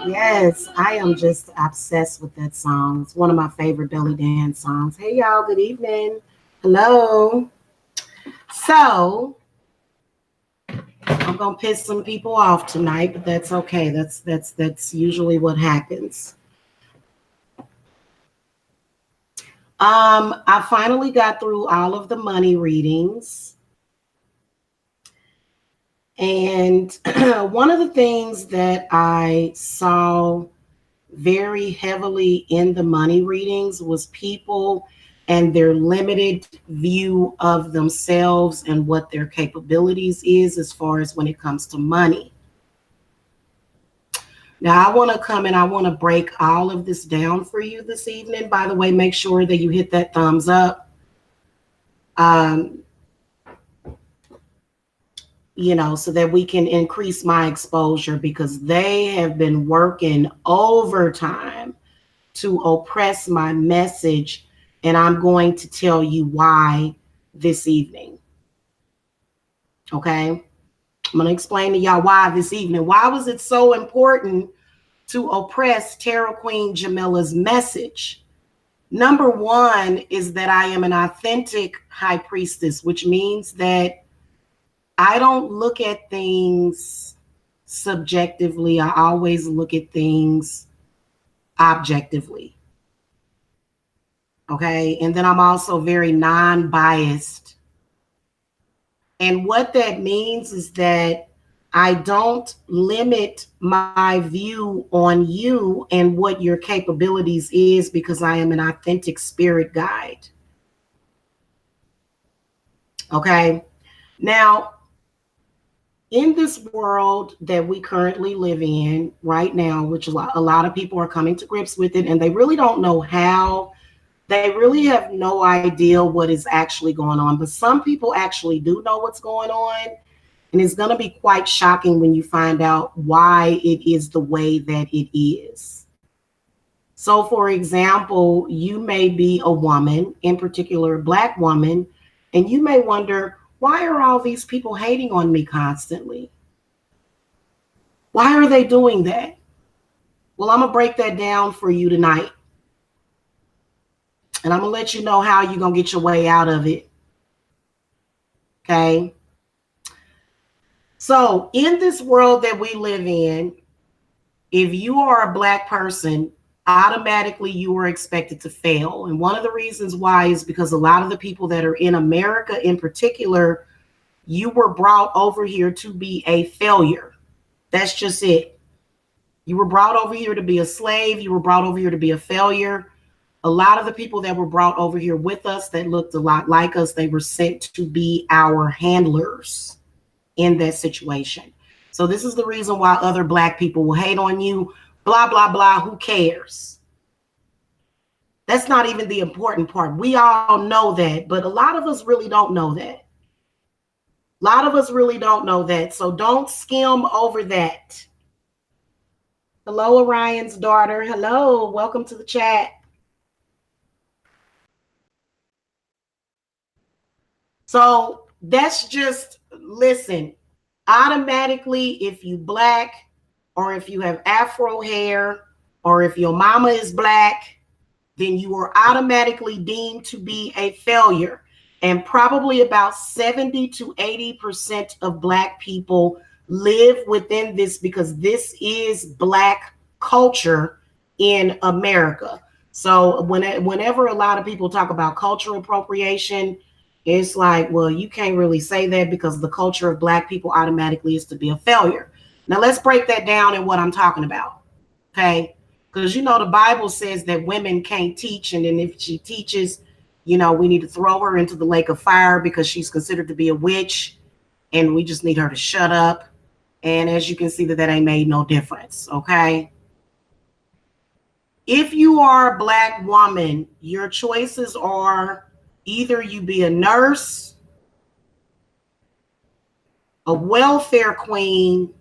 Yes, I am just obsessed with that song. It's one of my favorite belly dance songs. Hey, y'all, good evening. Hello. So, I'm gonna piss some people off tonight, but that's okay. That's usually what happens. I finally got through all of the money readings. And one of the things that I saw very heavily in the money readings was people and their limited view of themselves and what their capabilities is as far as when it comes to money. Now, I want to come and I want to break all of this down for you this evening. By the way, make sure that you hit that thumbs up. So that we can increase my exposure because they have been working overtime to oppress my message, and I'm going to tell you why this evening. Okay? I'm going to explain to y'all why this evening. Why was it so important to oppress Tarot Queen Jamila's message? Number one is that I am an authentic high priestess, which means that I don't look at things subjectively. I always look at things objectively. Okay. And then I'm also very non-biased. And what that means is that I don't limit my view on you and what your capabilities is, because I am an authentic spirit guide. Okay. Now, in this world that we currently live in right now, which a lot of people are coming to grips with it, and they really don't know how, they really have no idea what is actually going on. But some people actually do know what's going on. And it's going to be quite shocking when you find out why it is the way that it is. So, for example, you may be a woman, in particular a Black woman, and you may wonder, why are all these people hating on me constantly? Why are they doing that? Well, I'm going to break that down for you tonight. And I'm going to let you know how you're going to get your way out of it. Okay? So, in this world that we live in, if you are a Black person, automatically you are expected to fail. And one of the reasons why is because a lot of the people that are in America in particular, you were brought over here to be a failure. That's just it. You were brought over here to be a slave. You were brought over here to be a failure. A lot of the people that were brought over here with us that looked a lot like us, they were sent to be our handlers in that situation. So this is the reason why other Black people will hate on you, blah, blah, blah. Who cares? That's not even the important part. We all know that, but a lot of us really don't know that. A lot of us really don't know that. So don't skim over that. Hello, Orion's daughter. Hello. Welcome to the chat. So that's just, listen, automatically, if you Black, or if you have Afro hair, or if your mama is Black, then you are automatically deemed to be a failure. And probably about 70 to 80% of Black people live within this, because this is Black culture in America. So whenever a lot of people talk about cultural appropriation, it's like, well, you can't really say that, because the culture of Black people automatically is to be a failure. Now let's break that down in what I'm talking about. Okay. Because, you know, the Bible says that women can't teach. And then if she teaches, you know, we need to throw her into the lake of fire, because she's considered to be a witch. And we just need her to shut up. And as you can see, that ain't made no difference. Okay. If you are a Black woman, your choices are either you be a nurse, a welfare queen,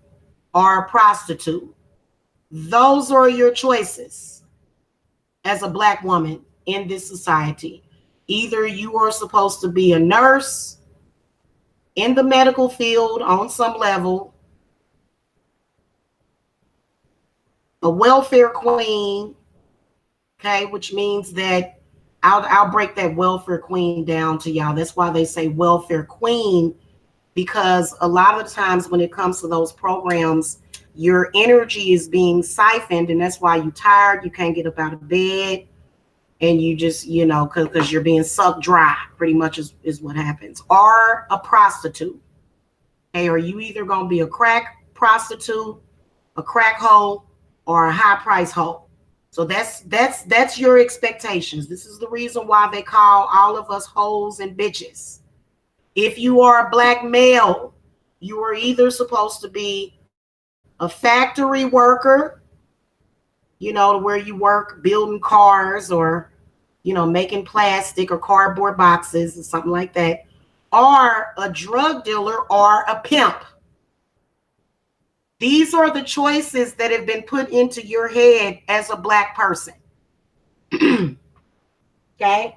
or a prostitute. Those are your choices as a Black woman in this society. Either you are supposed to be a nurse in the medical field on some level, a welfare queen, okay, which means that I'll break that welfare queen down to y'all. That's why they say welfare queen, because a lot of the times when it comes to those programs, your energy is being siphoned, and that's why you're tired, you can't get up out of bed, and you just, you know, because you're being sucked dry, pretty much is what happens. Or a prostitute. Okay, are you either going to be a crack prostitute, a crack hoe, or a high price hoe? So that's your expectations. This is the reason why they call all of us hoes and bitches. If you are a Black male, you are either supposed to be a factory worker, you know, where you work building cars, or, you know, making plastic or cardboard boxes or something like that, or a drug dealer or a pimp. These are the choices that have been put into your head as a Black person. Okay.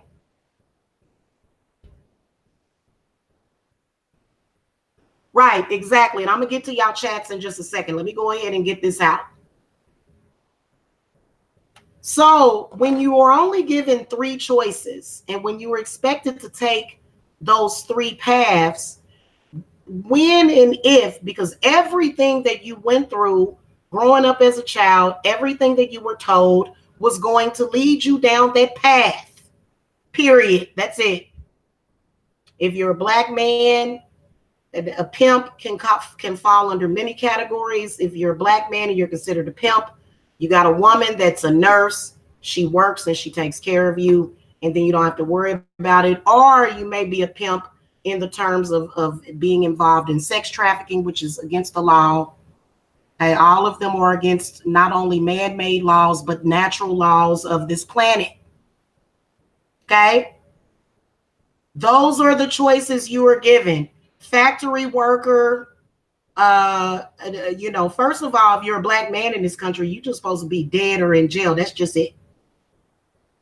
Right, exactly. And I'm gonna get to y'all chats in just a second. Let me go ahead and get this out. So when you are only given three choices, and when you were expected to take those three paths, when and if, because everything that you went through growing up as a child, everything that you were told was going to lead you down that path. Period. That's it. If you're a black man, a pimp can fall under many categories. If you're a black man and you're considered a pimp, you got a woman that's a nurse. She works and she takes care of you, and then you don't have to worry about it. Or you may be a pimp in the terms of being involved in sex trafficking, which is against the law. Okay, all of them are against not only man-made laws, but natural laws of this planet. Okay? Those are the choices you are given. Factory worker, first of all, if you're a black man in this country, you're just supposed to be dead or in jail. That's just it.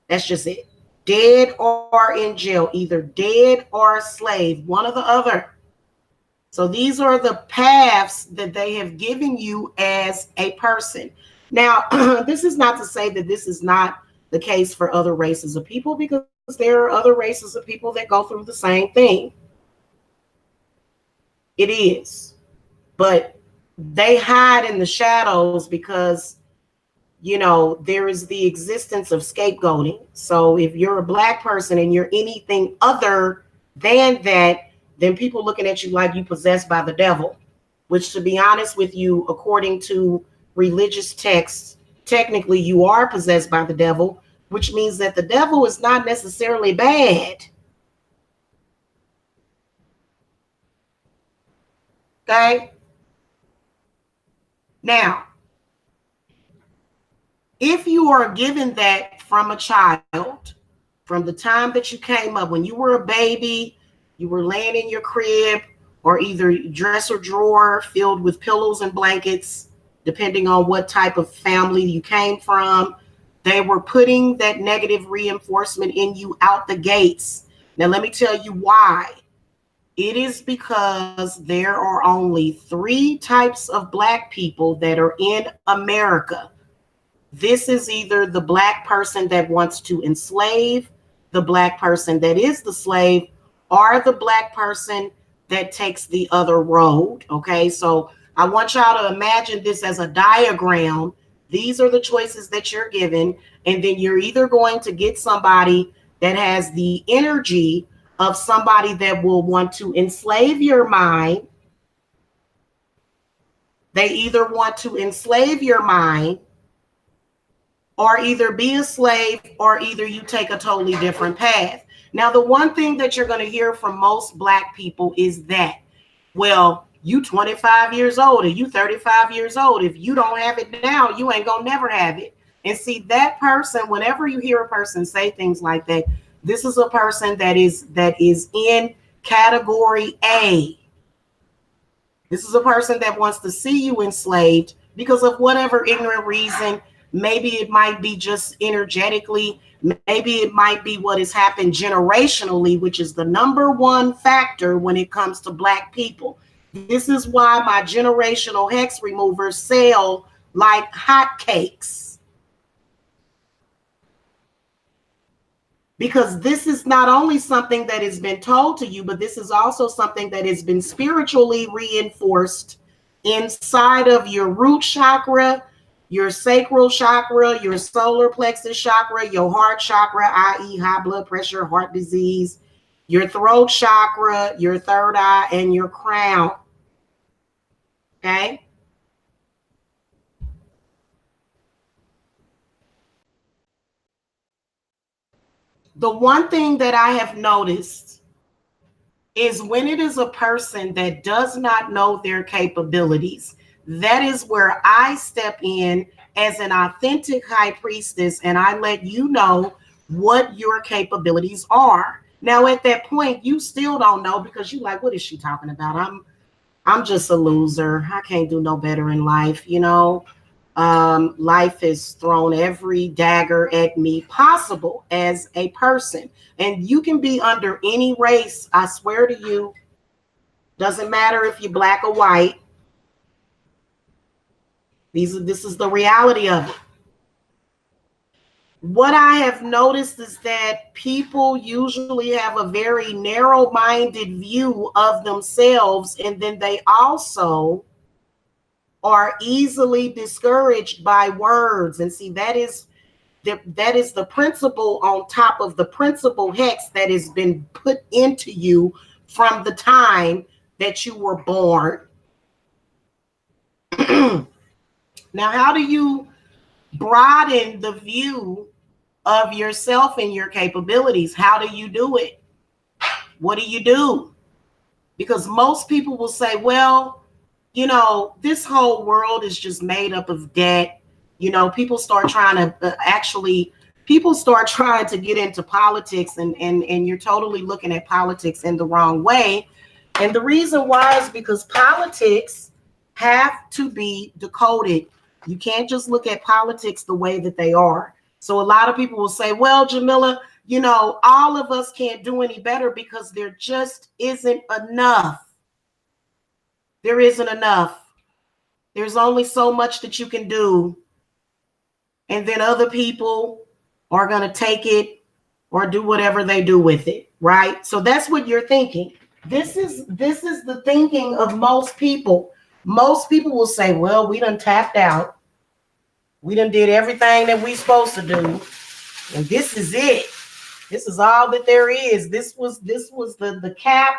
That's just it. Dead or in jail, either dead or a slave, one or the other. So these are the paths that they have given you as a person. Now, this is not to say that this is not the case for other races of people, because there are other races of people that go through the same thing. It is. But they hide in the shadows because, there is the existence of scapegoating. So if you're a black person and you're anything other than that, then people looking at you like you possessed by the devil, which, to be honest with you, according to religious texts, technically you are possessed by the devil, which means that the devil is not necessarily bad. Okay? Now, if you are given that from a child, from the time that you came up, when you were a baby, you were laying in your crib or either dresser drawer filled with pillows and blankets, depending on what type of family you came from, they were putting that negative reinforcement in you out the gates. Now, let me tell you why. It is because there are only three types of black people that are in America. This is either the black person that wants to enslave, the black person that is the slave, or the black person that takes the other road. Okay, so I want y'all to imagine this as a diagram. These are the choices that you're given, and then you're either going to get somebody that has the energy of somebody that will want to enslave your mind. They either want to enslave your mind, or either be a slave, or either you take a totally different path. Now, the one thing that you're going to hear from most black people is that, well, you 25 years old, or you 35 years old. If you don't have it now, you ain't going to never have it. And see, that person, whenever you hear a person say things like that, this is a person that is in category A. This is a person that wants to see you enslaved because of whatever ignorant reason. Maybe it might be just energetically. Maybe it might be what has happened generationally, which is the number one factor when it comes to black people. This is why my generational hex removers sell like hotcakes. Because this is not only something that has been told to you, but this is also something that has been spiritually reinforced inside of your root chakra, your sacral chakra, your solar plexus chakra, your heart chakra, i.e. high blood pressure, heart disease, your throat chakra, your third eye, and your crown. Okay? The one thing that I have noticed is when it is a person that does not know their capabilities, that is where I step in as an authentic high priestess, and I let you know what your capabilities are. Now, at that point, you still don't know because you're like, what is she talking about? I'm just a loser. I can't do no better in life, Life has thrown every dagger at me possible as a person. And you can be under any race, I swear to you. Doesn't matter if you're black or white. This is the reality of it. What I have noticed is that people usually have a very narrow-minded view of themselves, and then they also are easily discouraged by words. And see, that is the principle on top of the principle hex that has been put into you from the time that you were born. Now, how do you broaden the view of yourself and your capabilities? How do you do it? What do you do? Because most people will say, well, you know, this whole world is just made up of debt. You know, people start trying to get into politics, and you're totally looking at politics in the wrong way. And the reason why is because politics have to be decoded. You can't just look at politics the way that they are. So a lot of people will say, well, Jamila, you know, all of us can't do any better because there just isn't enough. There isn't enough. There's only so much that you can do. And then other people are going to take it or do whatever they do with it, right? So that's what you're thinking. This is the thinking of most people. Most people will say, well, we done tapped out. We done did everything that we supposed to do. And this is it. This is all that there is. This was the cap.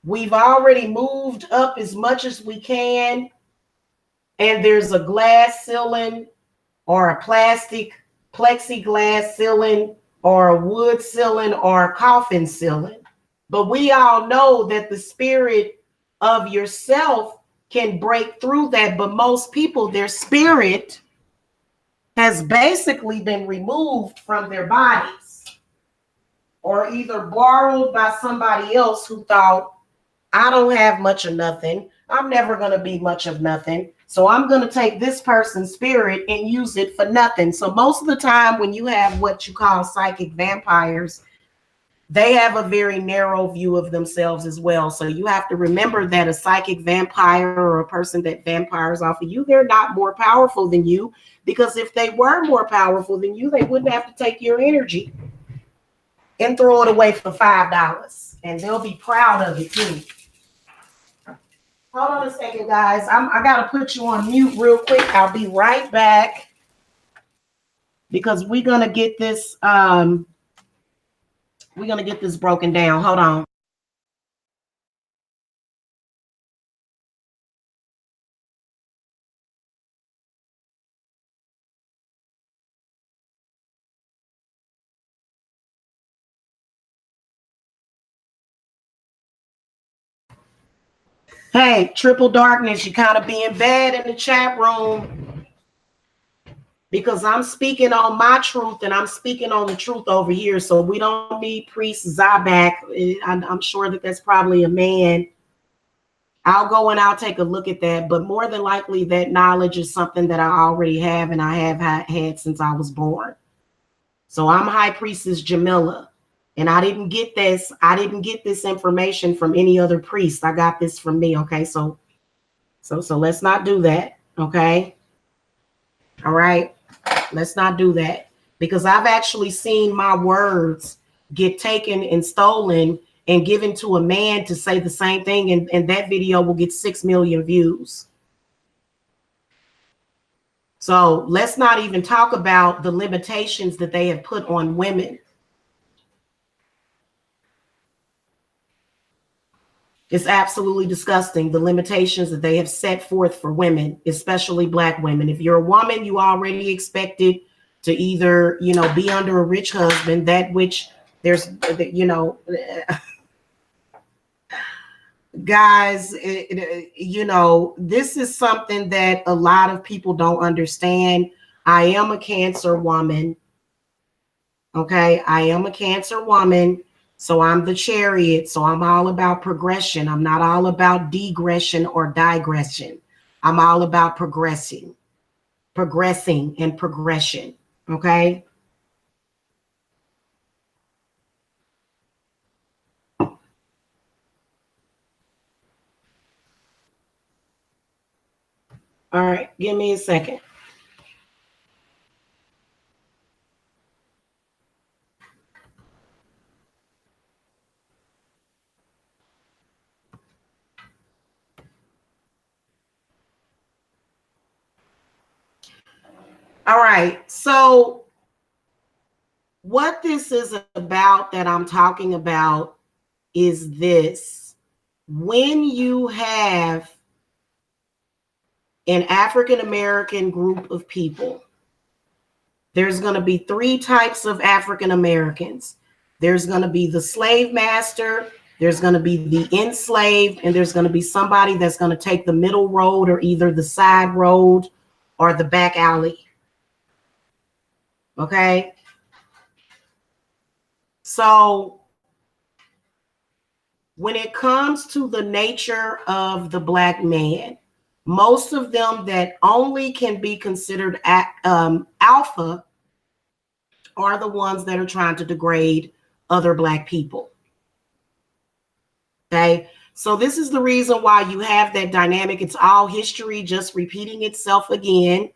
We've already moved up as much as we can. And there's a glass ceiling or a plastic plexiglass ceiling or a wood ceiling or a coffin ceiling. But we all know that the spirit of yourself can break through that. But most people, their spirit has basically been removed from their bodies or either borrowed by somebody else who thought, I don't have much of nothing. I'm never going to be much of nothing. So I'm going to take this person's spirit and use it for nothing. So most of the time when you have what you call psychic vampires, they have a very narrow view of themselves as well. So you have to remember that a psychic vampire or a person that vampires off of you, they're not more powerful than you, because if they were more powerful than you, they wouldn't have to take your energy and throw it away for $5. And they'll be proud of it too. Hold on a second, guys. I got to put you on mute real quick. I'll be right back because we're going to get this broken down. Hold on. Hey, Triple Darkness, you kind of being bad in the chat room because I'm speaking on my truth and I'm speaking on the truth over here. So we don't need Priest Zabak. I'm sure that that's probably a man. I'll go and I'll take a look at that. But more than likely, that knowledge is something that I already have and I have had since I was born. So I'm High Priestess Jamila. And I didn't get this. I didn't get this information from any other priest. I got this from me. Okay. So let's not do that. Okay. All right. Let's not do that, because I've actually seen my words get taken and stolen and given to a man to say the same thing. And that video will get 6 million views. So let's not even talk about the limitations that they have put on women. It's absolutely disgusting, the limitations that they have set forth for women, especially Black women. If you're a woman, you already expected to either, you know, be under a rich husband, that which there's, you know, guys, you know, this is something that a lot of people don't understand. I am a Cancer woman. Okay, I am a Cancer woman. So I'm the Chariot. So I'm all about progression. I'm not all about degression or digression. I'm all about progressing and progression. Okay. All right, give me a second. All right, so what this is about that I'm talking about is this. When you have an African American group of people, there's going to be three types of African Americans. There's going to be the slave master, there's going to be the enslaved, and there's going to be somebody that's going to take the middle road or either the side road or the back alley. Okay. So when it comes to the nature of the Black man, most of them that only can be considered alpha are the ones that are trying to degrade other Black people. Okay, so this is the reason why you have that dynamic. It's all history just repeating itself again.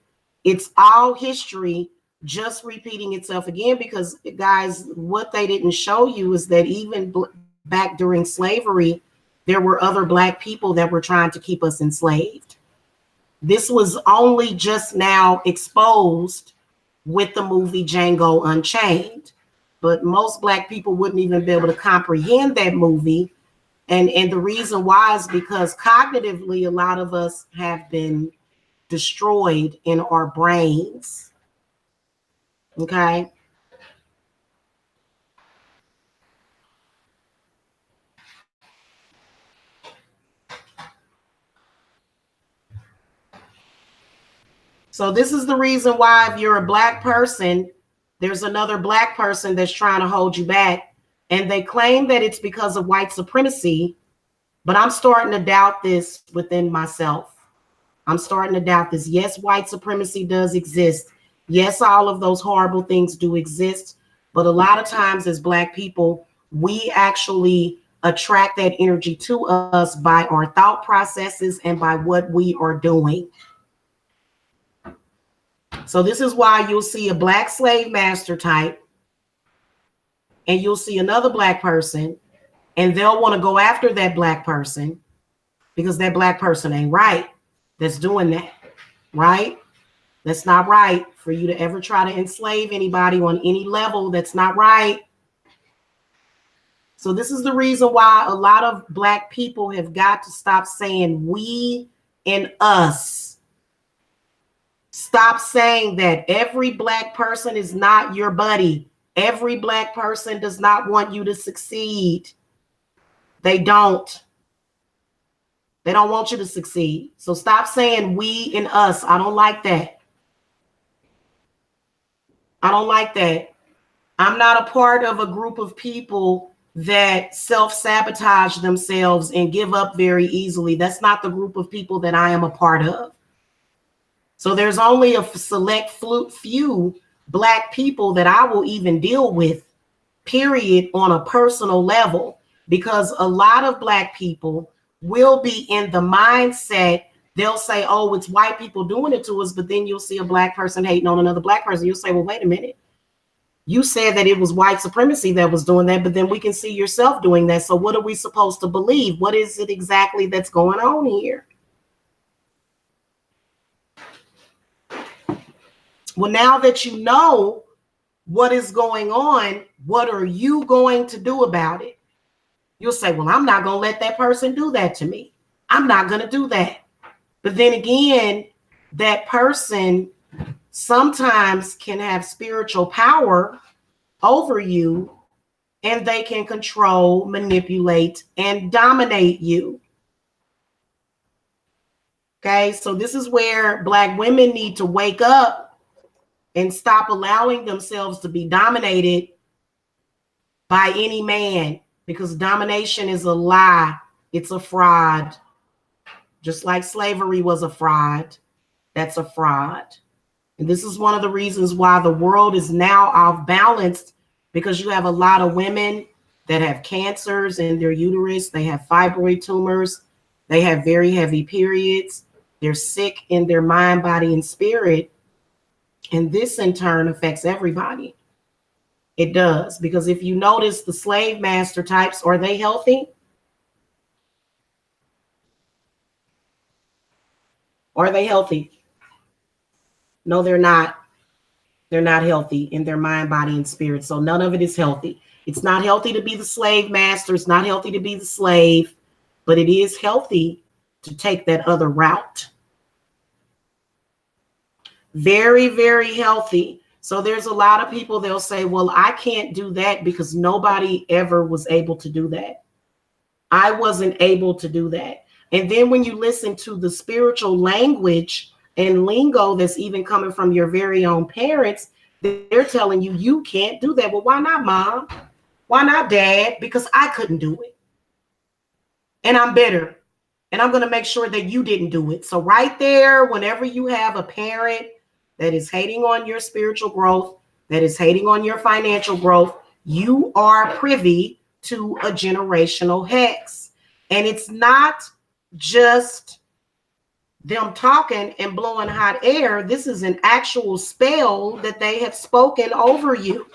It's all history just repeating itself again, because guys, what they didn't show you is that even back during slavery, there were other Black people that were trying to keep us enslaved. This was only just now exposed with the movie Django Unchained, but most Black people wouldn't even be able to comprehend that movie. And the reason why is because cognitively, a lot of us have been destroyed in our brains. Okay. So this is the reason why if you're a Black person, there's another Black person that's trying to hold you back. And they claim that it's because of white supremacy, but I'm starting to doubt this within myself. I'm starting to doubt this. Yes, white supremacy does exist. Yes, all of those horrible things do exist. But a lot of times as Black people, we actually attract that energy to us by our thought processes and by what we are doing. So this is why you'll see a Black slave master type and you'll see another Black person and they'll want to go after that Black person because that Black person ain't right that's doing that, right? That's not right for you to ever try to enslave anybody on any level. That's not right. So this is the reason why a lot of Black people have got to stop saying we and us. Stop saying that. Every Black person is not your buddy. Every Black person does not want you to succeed. They don't. They don't want you to succeed. So stop saying we and us. I don't like that. I don't like that. I'm not a part of a group of people that self-sabotage themselves and give up very easily. That's not the group of people that I am a part of. So there's only a select few Black people that I will even deal with, period, on a personal level, because a lot of Black people will be in the mindset, they'll say, oh, it's white people doing it to us, but then you'll see a Black person hating on another Black person. You'll say, well, wait a minute. You said that it was white supremacy that was doing that, but then we can see yourself doing that. So what are we supposed to believe? What is it exactly that's going on here? Well, now that you know what is going on, what are you going to do about it? You'll say, well, I'm not going to let that person do that to me. I'm not going to do that. But then again, that person sometimes can have spiritual power over you, and they can control, manipulate, and dominate you. Okay, so this is where Black women need to wake up and stop allowing themselves to be dominated by any man, because domination is a lie. It's a fraud. Just like slavery was a fraud, that's a fraud. And this is one of the reasons why the world is now off balance, because you have a lot of women that have cancers in their uterus, they have fibroid tumors, they have very heavy periods, they're sick in their mind, body, and spirit. And this in turn affects everybody. It does, because if you notice the slave master types, are they healthy? Are they healthy? No, they're not. They're not healthy in their mind, body, and spirit. So none of it is healthy. It's not healthy to be the slave master. It's not healthy to be the slave, but it is healthy to take that other route. Very, very healthy. So there's a lot of people, they'll say, well, I can't do that because nobody ever was able to do that. I wasn't able to do that. And then when you listen to the spiritual language and lingo that's even coming from your very own parents, they're telling you, you can't do that. Well, why not, mom? Why not, dad? Because I couldn't do it. And I'm bitter. And I'm going to make sure that you didn't do it. So right there, whenever you have a parent that is hating on your spiritual growth, that is hating on your financial growth, you are privy to a generational hex. And it's not just them talking and blowing hot air. This is an actual spell that they have spoken over you.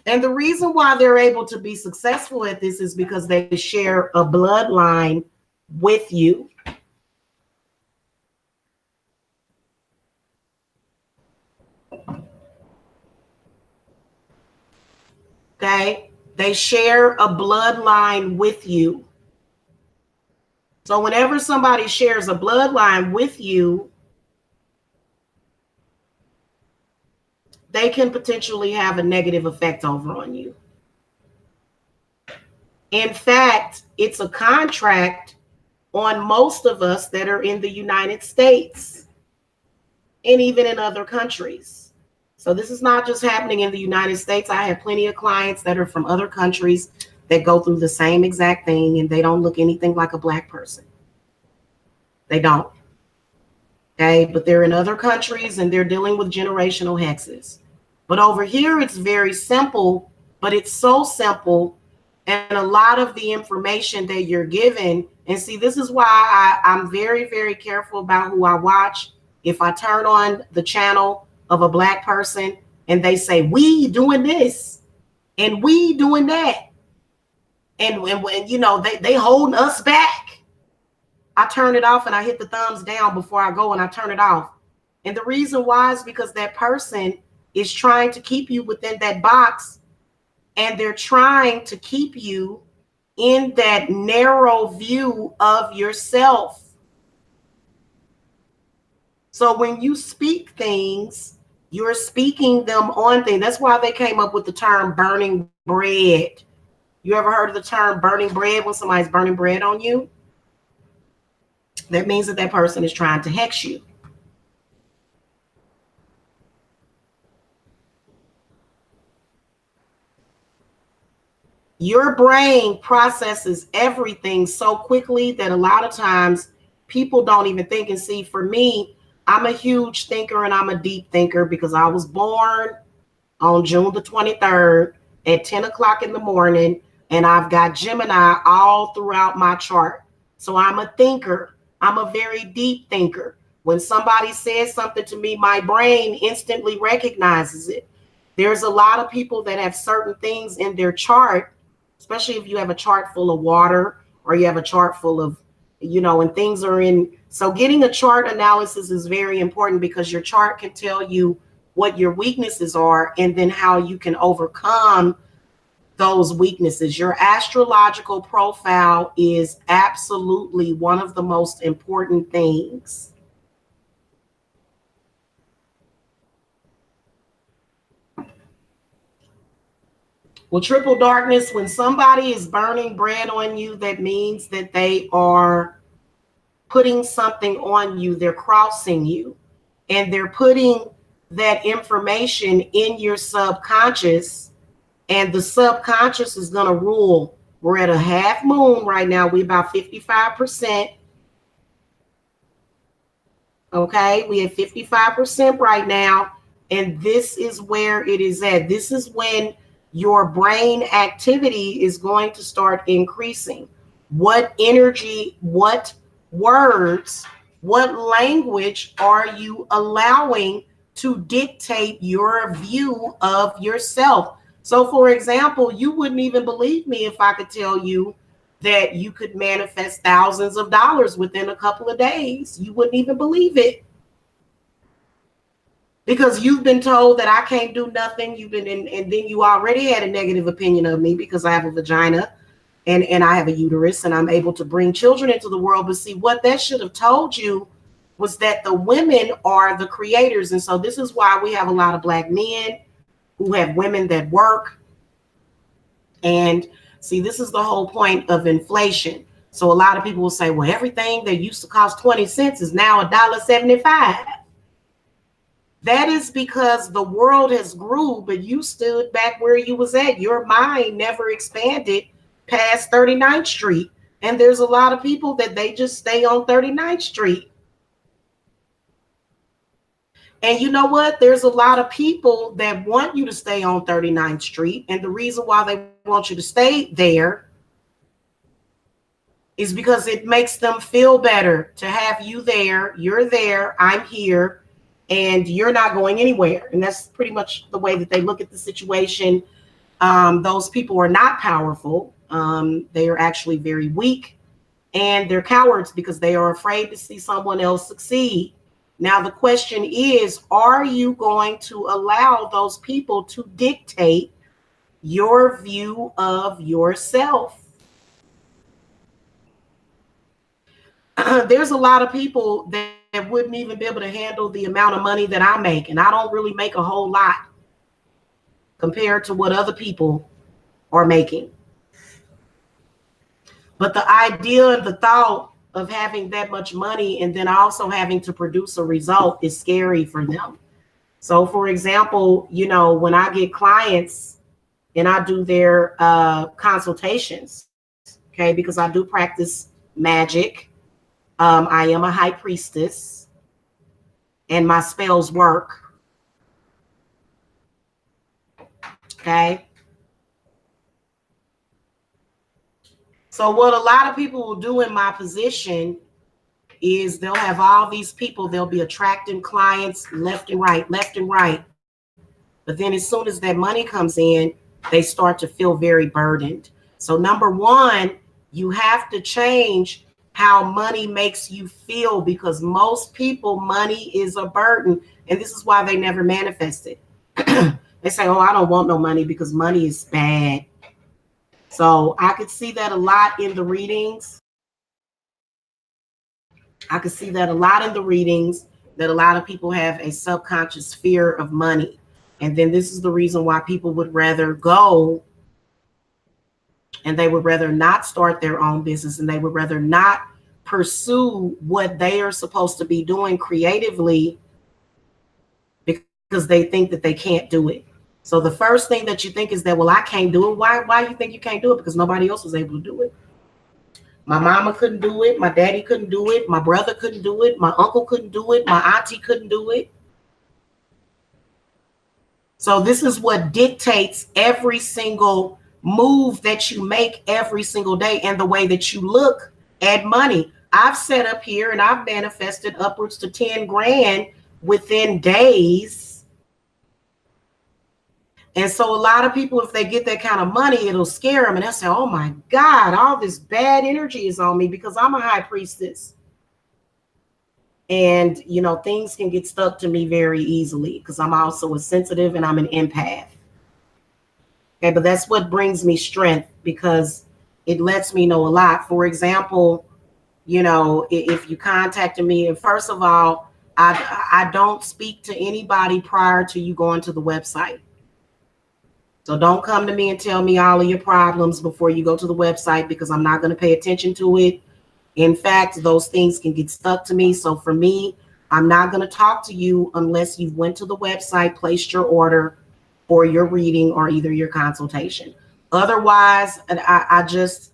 And the reason why they're able to be successful at this is because they share a bloodline with you. Okay? They share a bloodline with you. So whenever somebody shares a bloodline with you, they can potentially have a negative effect over on you. In fact, it's a contract on most of us that are in the United States and even in other countries. So this is not just happening in the United States. I have plenty of clients that are from other countries that go through the same exact thing, and they don't look anything like a Black person. They don't. Okay, but they're in other countries and they're dealing with generational hexes. But over here, it's very simple, but it's so simple. And a lot of the information that you're given, and see, this is why I'm very, very careful about who I watch. If I turn on the channel of a Black person and they say, we doing this and we doing that, and you know, they holding us back, I turn it off and I hit the thumbs down before I go, and I turn it off. And the reason why is because that person is trying to keep you within that box, and they're trying to keep you in that narrow view of yourself. So when you speak things, you're speaking them on things. That's why they came up with the term burning bread. You ever heard of the term burning bread when somebody's burning bread on you? That means that that person is trying to hex you. Your brain processes everything so quickly that a lot of times people don't even think. And see, for me, I'm a huge thinker and I'm a deep thinker because I was born on June the 23rd at 10 o'clock in the morning, and I've got Gemini all throughout my chart. So I'm a thinker. I'm a very deep thinker. When somebody says something to me, my brain instantly recognizes it. There's a lot of people that have certain things in their chart, especially if you have a chart full of water or you have a chart full of, you know, and things are in. So getting a chart analysis is very important because your chart can tell you what your weaknesses are and then how you can overcome those weaknesses. Your astrological profile is absolutely one of the most important things. Well, triple darkness, when somebody is burning bread on you, that means that they are putting something on you. They're crossing you, and they're putting that information in your subconscious, and the subconscious is going to rule We're at a half moon right now. We're about 55%. Okay, we have 55% right now. And this is where it is at. This is when your brain activity is going to start increasing. What energy, what words, what language are you allowing to dictate your view of yourself? So, for example, you wouldn't even believe me if I could tell you that you could manifest thousands of dollars within a couple of days. You wouldn't even believe it. Because you've been told that I can't do nothing. You've been and then you already had a negative opinion of me because I have a vagina and I have a uterus and I'm able to bring children into the world. But see, what that should have told you was that the women are the creators. And so this is why we have a lot of Black men who have women that work. And see, this is the whole point of inflation. So a lot of people will say, well, everything that used to cost 20 cents is now $1.75. That is because the world has grew, but you stood back where you was at. Your mind never expanded past 39th Street. And there's a lot of people that they just stay on 39th Street. And you know what? There's a lot of people that want you to stay on 39th Street. And the reason why they want you to stay there is because it makes them feel better to have you there. You're there. I'm here. And you're not going anywhere. And that's pretty much the way that they look at the situation. Those people are not powerful. They are actually very weak. And they're cowards because they are afraid to see someone else succeed. Now, the question is, are you going to allow those people to dictate your view of yourself? There's a lot of people that wouldn't even be able to handle the amount of money that I make. And I don't really make a whole lot compared to what other people are making. But the idea and the thought of having that much money and then also having to produce a result is scary for them. So, for example, you know, when I get clients and I do their consultations, okay, because I do practice magic. I am a high priestess and my spells work. Okay. So what a lot of people will do in my position is they'll have all these people, they'll be attracting clients left and right. But then as soon as that money comes in, they start to feel very burdened. So number one, you have to change how money makes you feel, because most people, money is a burden. And this is why they never manifest it. They say, oh, I don't want no money because money is bad. So I could see that a lot in the readings. That a lot of people have a subconscious fear of money. And then this is the reason why people would rather go and they would rather not start their own business, and they would rather not pursue what they are supposed to be doing creatively because they think that they can't do it. So the first thing that you think is that, well, I can't do it. Why you think you can't do it? Because nobody else was able to do it. My mama couldn't do it. My daddy couldn't do it. My brother couldn't do it. My uncle couldn't do it. My auntie couldn't do it. So this is what dictates every single move that you make every single day, and the way that you look at money. I've set up here and I've manifested upwards to 10 grand within days. And so a lot of people, if they get that kind of money, it'll scare them. And they'll say, oh my God, all this bad energy is on me because I'm a high priestess. And, you know, things can get stuck to me very easily because I'm also a sensitive and I'm an empath. Okay, but that's what brings me strength, because it lets me know a lot. For example, you know, if you contacted me, and first of all, I don't speak to anybody prior to you going to the website. So don't come to me and tell me all of your problems before you go to the website, because I'm not going to pay attention to it. In fact, those things can get stuck to me. So for me, I'm not going to talk to you unless you went to the website, placed your order for your reading or either your consultation. Otherwise, I just,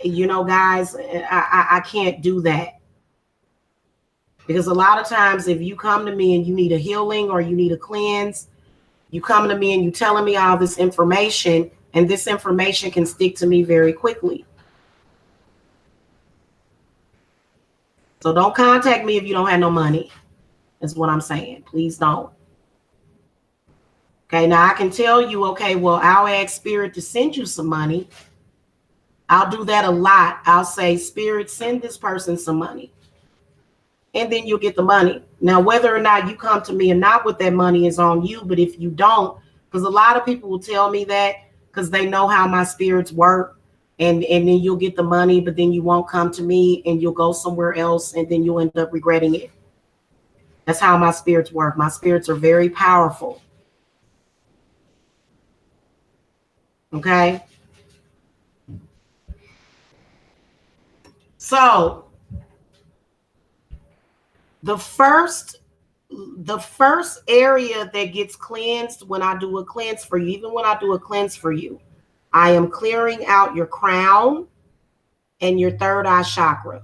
guys, I can't do that. Because a lot of times, if you come to me and you need a healing or you need a cleanse, you come to me and you telling me all this information, and this information can stick to me very quickly. So don't contact me if you don't have no money, is what I'm saying. Please don't. Okay, now I can tell you, okay, well, I'll ask Spirit to send you some money. I'll do that a lot. I'll say, Spirit, send this person some money. And then you'll get the money. Now, whether or not you come to me or not with that money is on you. But if you don't, because a lot of people will tell me that because they know how my spirits work. And then you'll get the money, but then you won't come to me and you'll go somewhere else and then you'll end up regretting it. That's how my spirits work. My spirits are very powerful. Okay. So the first area that gets cleansed when I do a cleanse for you, even when I do a cleanse for you, I am clearing out your crown and your third eye chakra.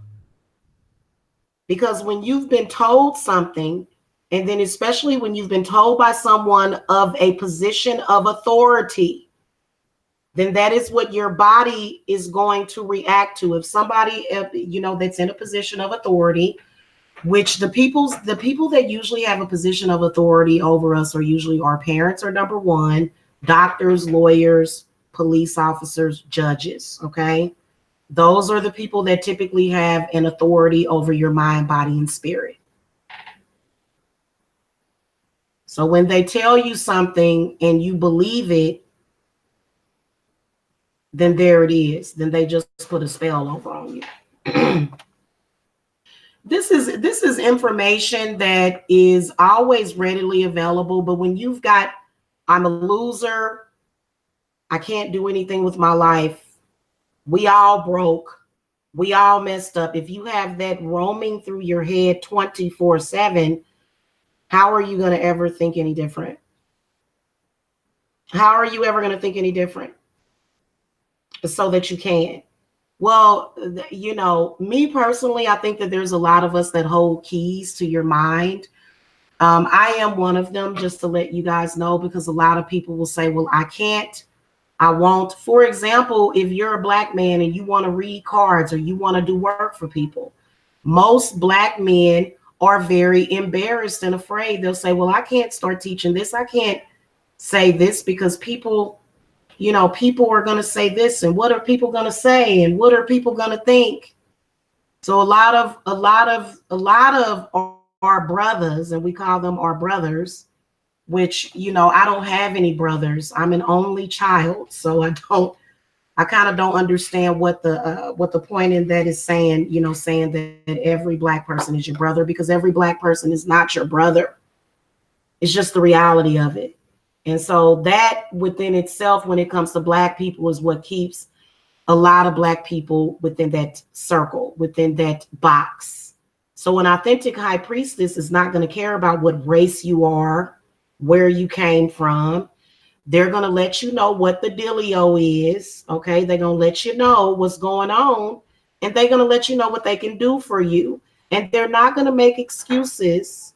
Because when you've been told something, and then especially when you've been told by someone of a position of authority, then that is what your body is going to react to. If somebody, that's in a position of authority, which the people that usually have a position of authority over us are usually our parents, are number one, doctors, lawyers, police officers, judges. Okay. Those are the people that typically have an authority over your mind, body, and spirit. So when they tell you something and you believe it, then there it is. Then they just put a spell over on you. This is information that is always readily available, but when you've got, I'm a loser, I can't do anything with my life, we all broke, we all messed up. If you have that roaming through your head 24/7, how are you going to ever think any different? How are you ever going to think any different? So that you can. Well, me personally, I think that there's a lot of us that hold keys to your mind. I am one of them, just to let you guys know, because a lot of people will say, well, I can't, I won't. For example, if you're a Black man and you want to read cards or you want to do work for people, most Black men are very embarrassed and afraid. They'll say, well, I can't start teaching this. I can't say this because people are going to say this, and what are people going to say, and what are people going to think? So a lot of our brothers, and we call them our brothers, which, I don't have any brothers. I'm an only child. So I kind of don't understand what the point in that is saying, saying that every Black person is your brother, because every Black person is not your brother. It's just the reality of it. And so that within itself, when it comes to Black people, is what keeps a lot of Black people within that circle, within that box. So an authentic high priestess is not going to care about what race you are, where you came from. They're going to let you know what the dealio is. Okay. They're going to let you know what's going on, and they're going to let you know what they can do for you. And they're not going to make excuses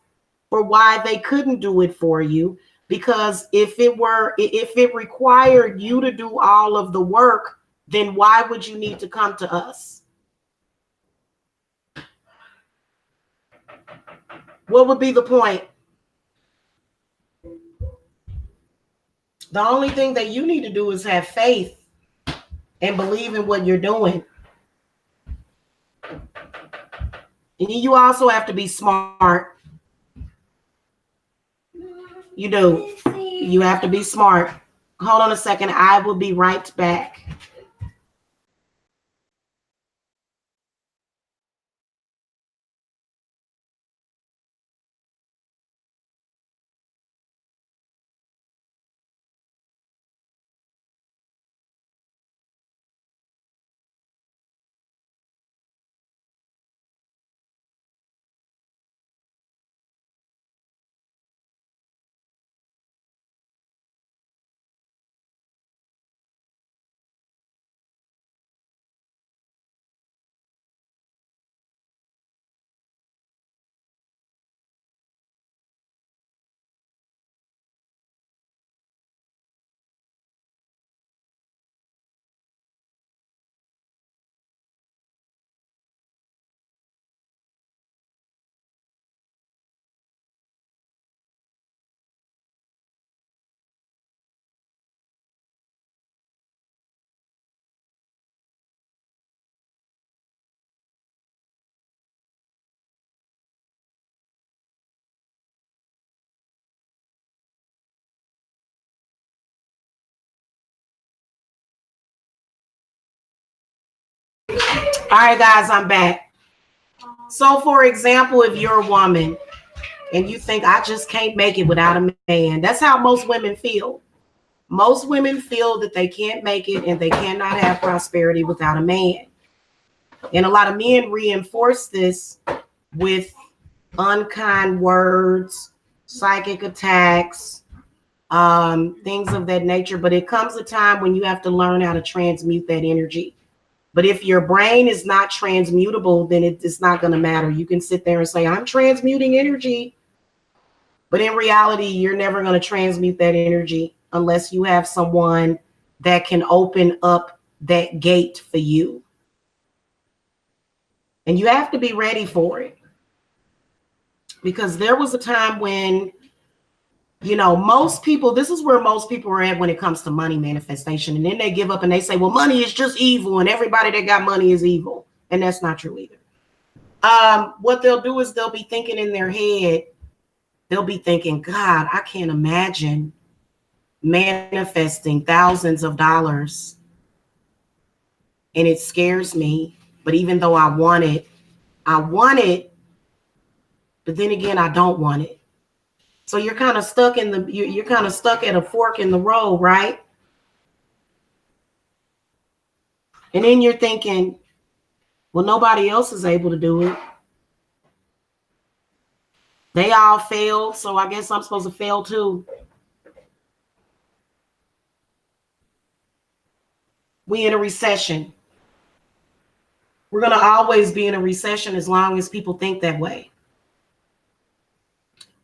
for why they couldn't do it for you. Because if it required you to do all of the work, then why would you need to come to us? What would be the point? The only thing that you need to do is have faith and believe in what you're doing. And you also have to be smart. You do. You have to be smart. Hold on a second. I will be right back. All right, guys, I'm back. So, for example, if you're a woman and you think I just can't make it without a man, that's how most women feel. Most women feel that they can't make it and they cannot have prosperity without a man. And a lot of men reinforce this with unkind words, psychic attacks, things of that nature. But it comes a time when you have to learn how to transmute that energy. But if your brain is not transmutable, then it's not going to matter. You can sit there and say, I'm transmuting energy. But in reality, you're never going to transmute that energy unless you have someone that can open up that gate for you. And you have to be ready for it. Because there was a time when, most people, this is where most people are at when it comes to money manifestation. And then they give up and they say, well, money is just evil and everybody that got money is evil. And that's not true either. What they'll do is they'll be thinking in their head, they'll be thinking, God, I can't imagine manifesting thousands of dollars. And it scares me. But even though I want it, but then again, I don't want it. So you're kind of stuck you're kind of stuck at a fork in the road, right? And then you're thinking, well, nobody else is able to do it. They all failed, so I guess I'm supposed to fail too. We in a recession. We're going to always be in a recession as long as people think that way.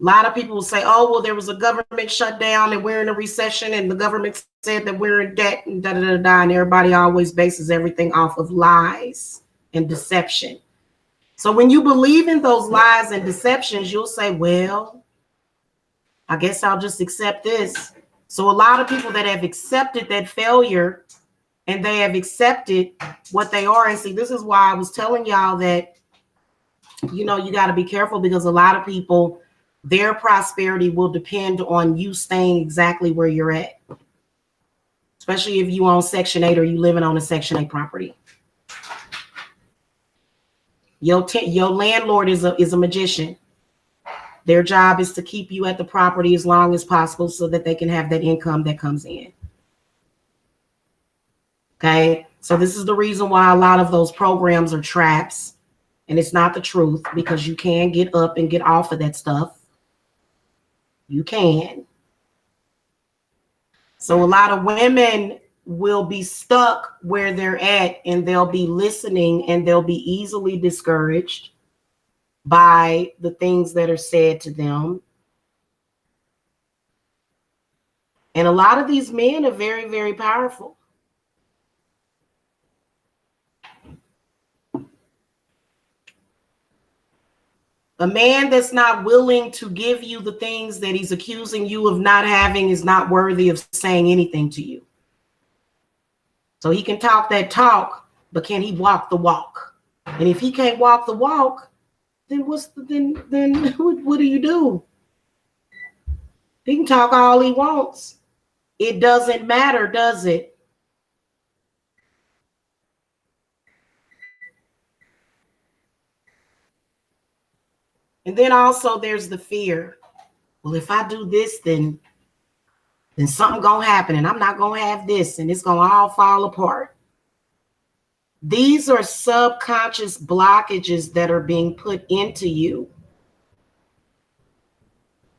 A lot of people will say, oh, well, there was a government shutdown and we're in a recession and the government said that we're in debt and da-da-da-da. And everybody always bases everything off of lies and deception. So when you believe in those lies and deceptions, you'll say, well, I guess I'll just accept this. So a lot of people that have accepted that failure and they have accepted what they are. And see, this is why I was telling y'all that, you got to be careful because a lot of people, their prosperity will depend on you staying exactly where you're at. Especially if you own Section 8 or you living on a Section 8 property. Your landlord is a magician. Their job is to keep you at the property as long as possible so that they can have that income that comes in. Okay, so this is the reason why a lot of those programs are traps, and it's not the truth because you can get up and get off of that stuff. You can. So a lot of women will be stuck where they're at and they'll be listening and they'll be easily discouraged by the things that are said to them. And a lot of these men are very, very powerful. A man that's not willing to give you the things that he's accusing you of not having is not worthy of saying anything to you. So he can talk that talk, but can he walk the walk? And if he can't walk the walk, then what do you do? He can talk all he wants. It doesn't matter, does it? And then also there's the fear. Well, if I do this, then something gonna happen and I'm not gonna have this and it's gonna all fall apart. These are subconscious blockages that are being put into you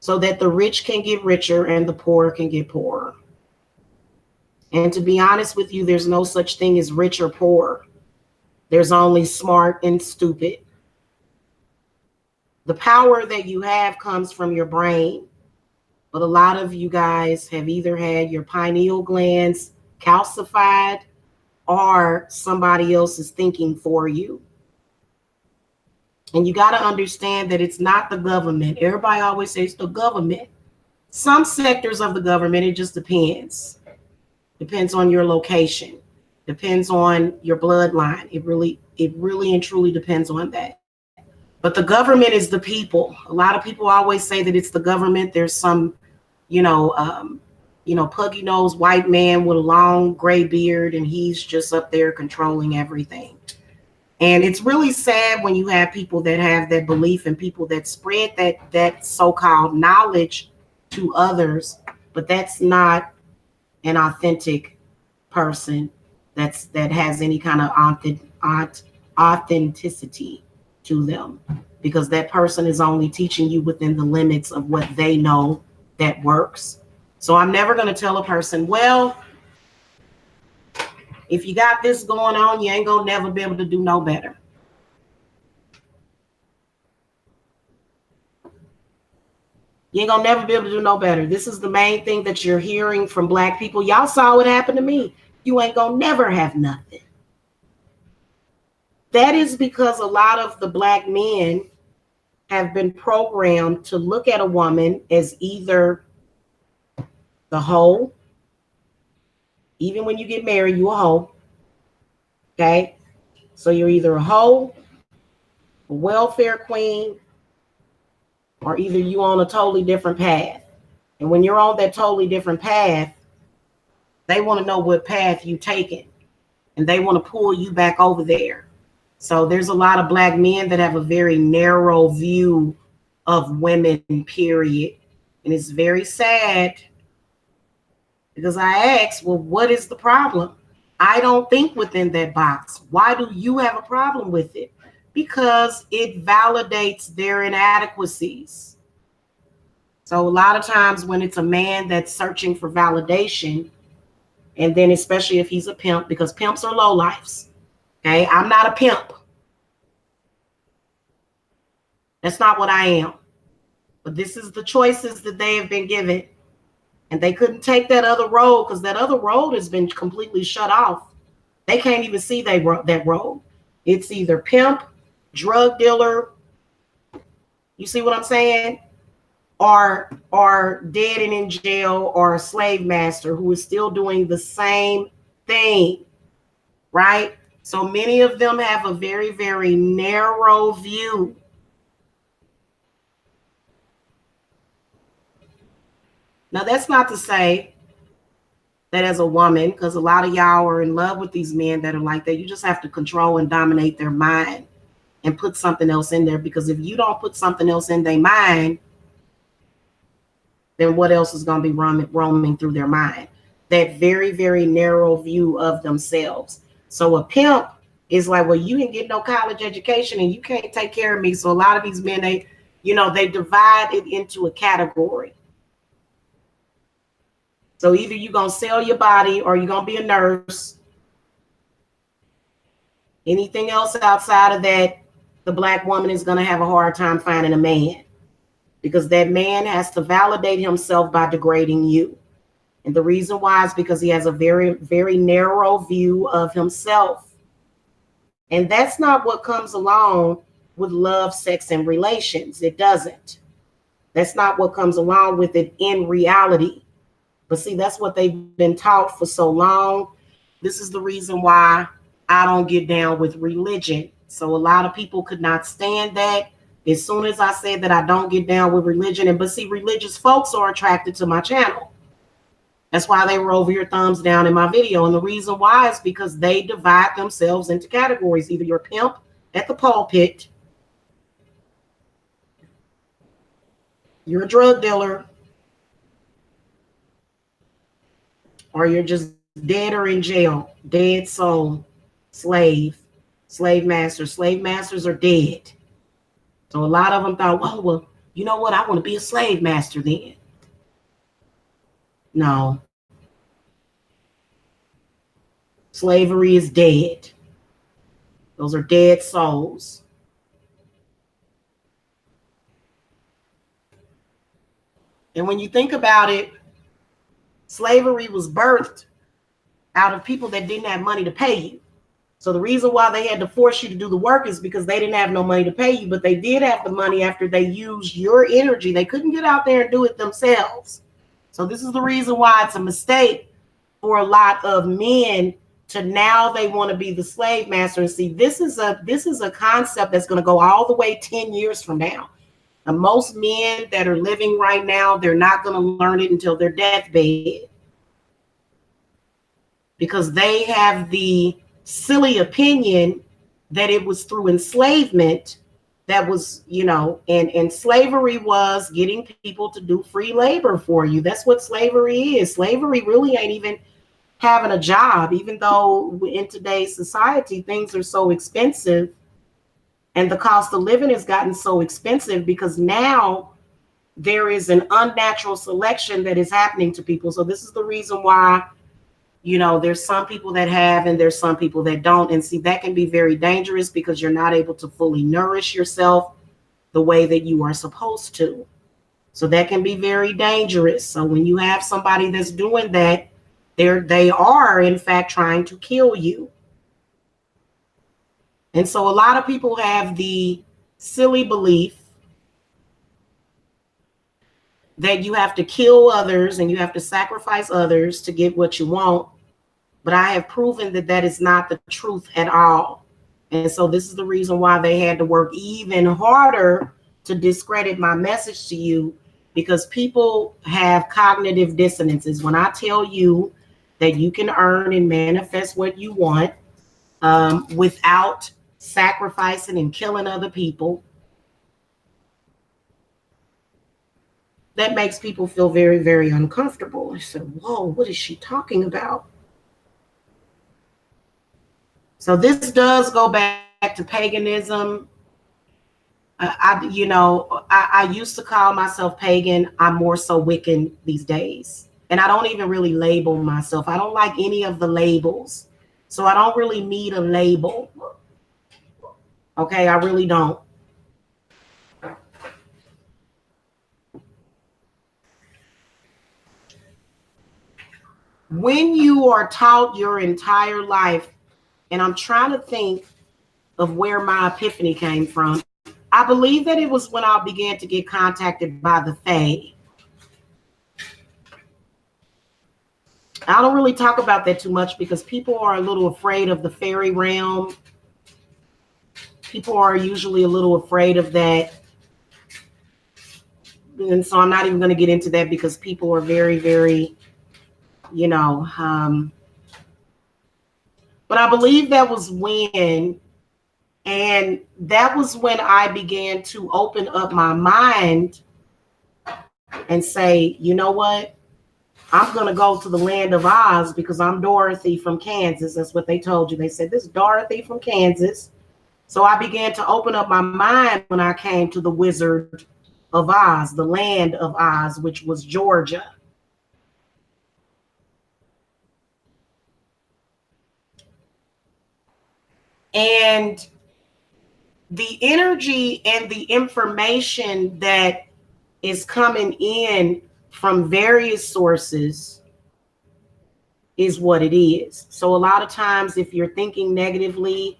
so that the rich can get richer and the poor can get poorer. And to be honest with you, there's no such thing as rich or poor. There's only smart and stupid. The power that you have comes from your brain. But a lot of you guys have either had your pineal glands calcified or somebody else is thinking for you. And you got to understand that it's not the government. Everybody always says the government. Some sectors of the government, it just depends. Depends on your location. Depends on your bloodline. It really and truly depends on that. But the government is the people. A lot of people always say that it's the government. There's some, puggy-nosed white man with a long gray beard, and he's just up there controlling everything. And it's really sad when you have people that have that belief and people that spread that so-called knowledge to others, but that's not an authentic person that has any kind of authenticity to them, because that person is only teaching you within the limits of what they know that works. So I'm never going to tell a person, well, if you got this going on, you ain't gonna never be able to do no better. You ain't gonna never be able to do no better. This is the main thing that you're hearing from Black people. Y'all saw what happened to me. You ain't gonna never have nothing. That is because a lot of the Black men have been programmed to look at a woman as either the hoe. Even when you get married, you a hoe. Okay? So you're either a hoe, a welfare queen, or either you on a totally different path. And when you're on that totally different path, they want to know what path you taking, and they want to pull you back over there. So there's a lot of Black men that have a very narrow view of women, period. And it's very sad, because I ask, well, what is the problem? I don't think within that box. Why do you have a problem with it? Because it validates their inadequacies. So a lot of times when it's a man that's searching for validation, and then especially if he's a pimp, because pimps are lowlifes. Okay, I'm not a pimp. That's not what I am. But this is the choices that they have been given. And they couldn't take that other road, because that other road has been completely shut off. They can't even see that road. It's either pimp, drug dealer, you see what I'm saying? Or dead and in jail, or a slave master who is still doing the same thing, right? So many of them have a very, very narrow view. Now, that's not to say that as a woman, because a lot of y'all are in love with these men that are like that, you just have to control and dominate their mind and put something else in there. Because if you don't put something else in their mind, then what else is going to be roaming through their mind? That very, very narrow view of themselves. So a pimp is like, well, you didn't get no college education and you can't take care of me. So a lot of these men, they divide it into a category. So either you're going to sell your body, or you're going to be a nurse. Anything else outside of that, the Black woman is going to have a hard time finding a man, because that man has to validate himself by degrading you. And the reason why is because he has a very, very narrow view of himself. And that's not what comes along with love, sex, and relations. It doesn't. That's not what comes along with it in reality. But see, that's what they've been taught for so long. This is the reason why I don't get down with religion. So a lot of people could not stand that. As soon as I said that I don't get down with religion, but see, religious folks are attracted to my channel. That's why they were over here thumbs down in my video. And the reason why is because they divide themselves into categories. Either you're a pimp at the pulpit, you're a drug dealer, or you're just dead or in jail, dead soul, slave masters. Slave masters are dead. So a lot of them thought, well, you know what? I want to be a slave master then. No. Slavery is dead. Those are dead souls. And when you think about it, slavery was birthed out of people that didn't have money to pay you. So the reason why they had to force you to do the work is because they didn't have no money to pay you, but they did have the money after they used your energy. They couldn't get out there and do it themselves. So this is the reason why it's a mistake for a lot of men to now they want to be the slave master. And see, this is a concept that's going to go all the way 10 years from now. And most men that are living right now, they're not going to learn it until their deathbed, because they have the silly opinion that it was through enslavement that was, and slavery was getting people to do free labor for you. That's what slavery is. Slavery really ain't even having a job, even though in today's society, things are so expensive and the cost of living has gotten so expensive because now there is an unnatural selection that is happening to people. So this is the reason why, there's some people that have and there's some people that don't. And see, that can be very dangerous because you're not able to fully nourish yourself the way that you are supposed to. So that can be very dangerous. So when you have somebody that's doing that, they are in fact trying to kill you. And so a lot of people have the silly belief that you have to kill others and you have to sacrifice others to get what you want. But I have proven that that is not the truth at all. And so this is the reason why they had to work even harder to discredit my message to you, because people have cognitive dissonances. When I tell you that you can earn and manifest what you want without sacrificing and killing other people, that makes people feel very, very uncomfortable. I said, whoa, what is she talking about? So this does go back to paganism. I used to call myself pagan. I'm more so Wiccan these days. And I don't even really label myself. I don't like any of the labels. So I don't really need a label. Okay, I really don't. When you are taught your entire life, and I'm trying to think of where my epiphany came from. I believe that it was when I began to get contacted by the Fae. I don't really talk about that too much because people are a little afraid of the fairy realm. People are usually a little afraid of that. And so I'm not even going to get into that because people are very, very, but I believe that was when, and that was when I began to open up my mind and say, you know what? I'm going to go to the land of Oz because I'm Dorothy from Kansas. That's what they told you. They said, this is Dorothy from Kansas. So I began to open up my mind when I came to the Wizard of Oz, the land of Oz, which was Georgia. And the energy and the information that is coming in from various sources is what it is. So a lot of times if you're thinking negatively,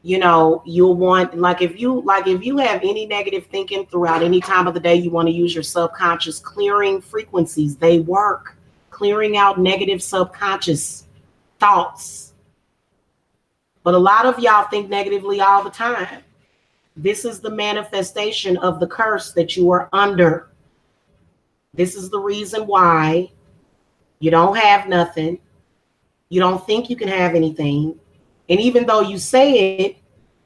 you'll want, if you have any negative thinking throughout any time of the day, you want to use your subconscious clearing frequencies. They work, clearing out negative subconscious thoughts. But a lot of y'all think negatively all the time. This is the manifestation of the curse that you are under. This is the reason why you don't have nothing. You don't think you can have anything. And even though you say it,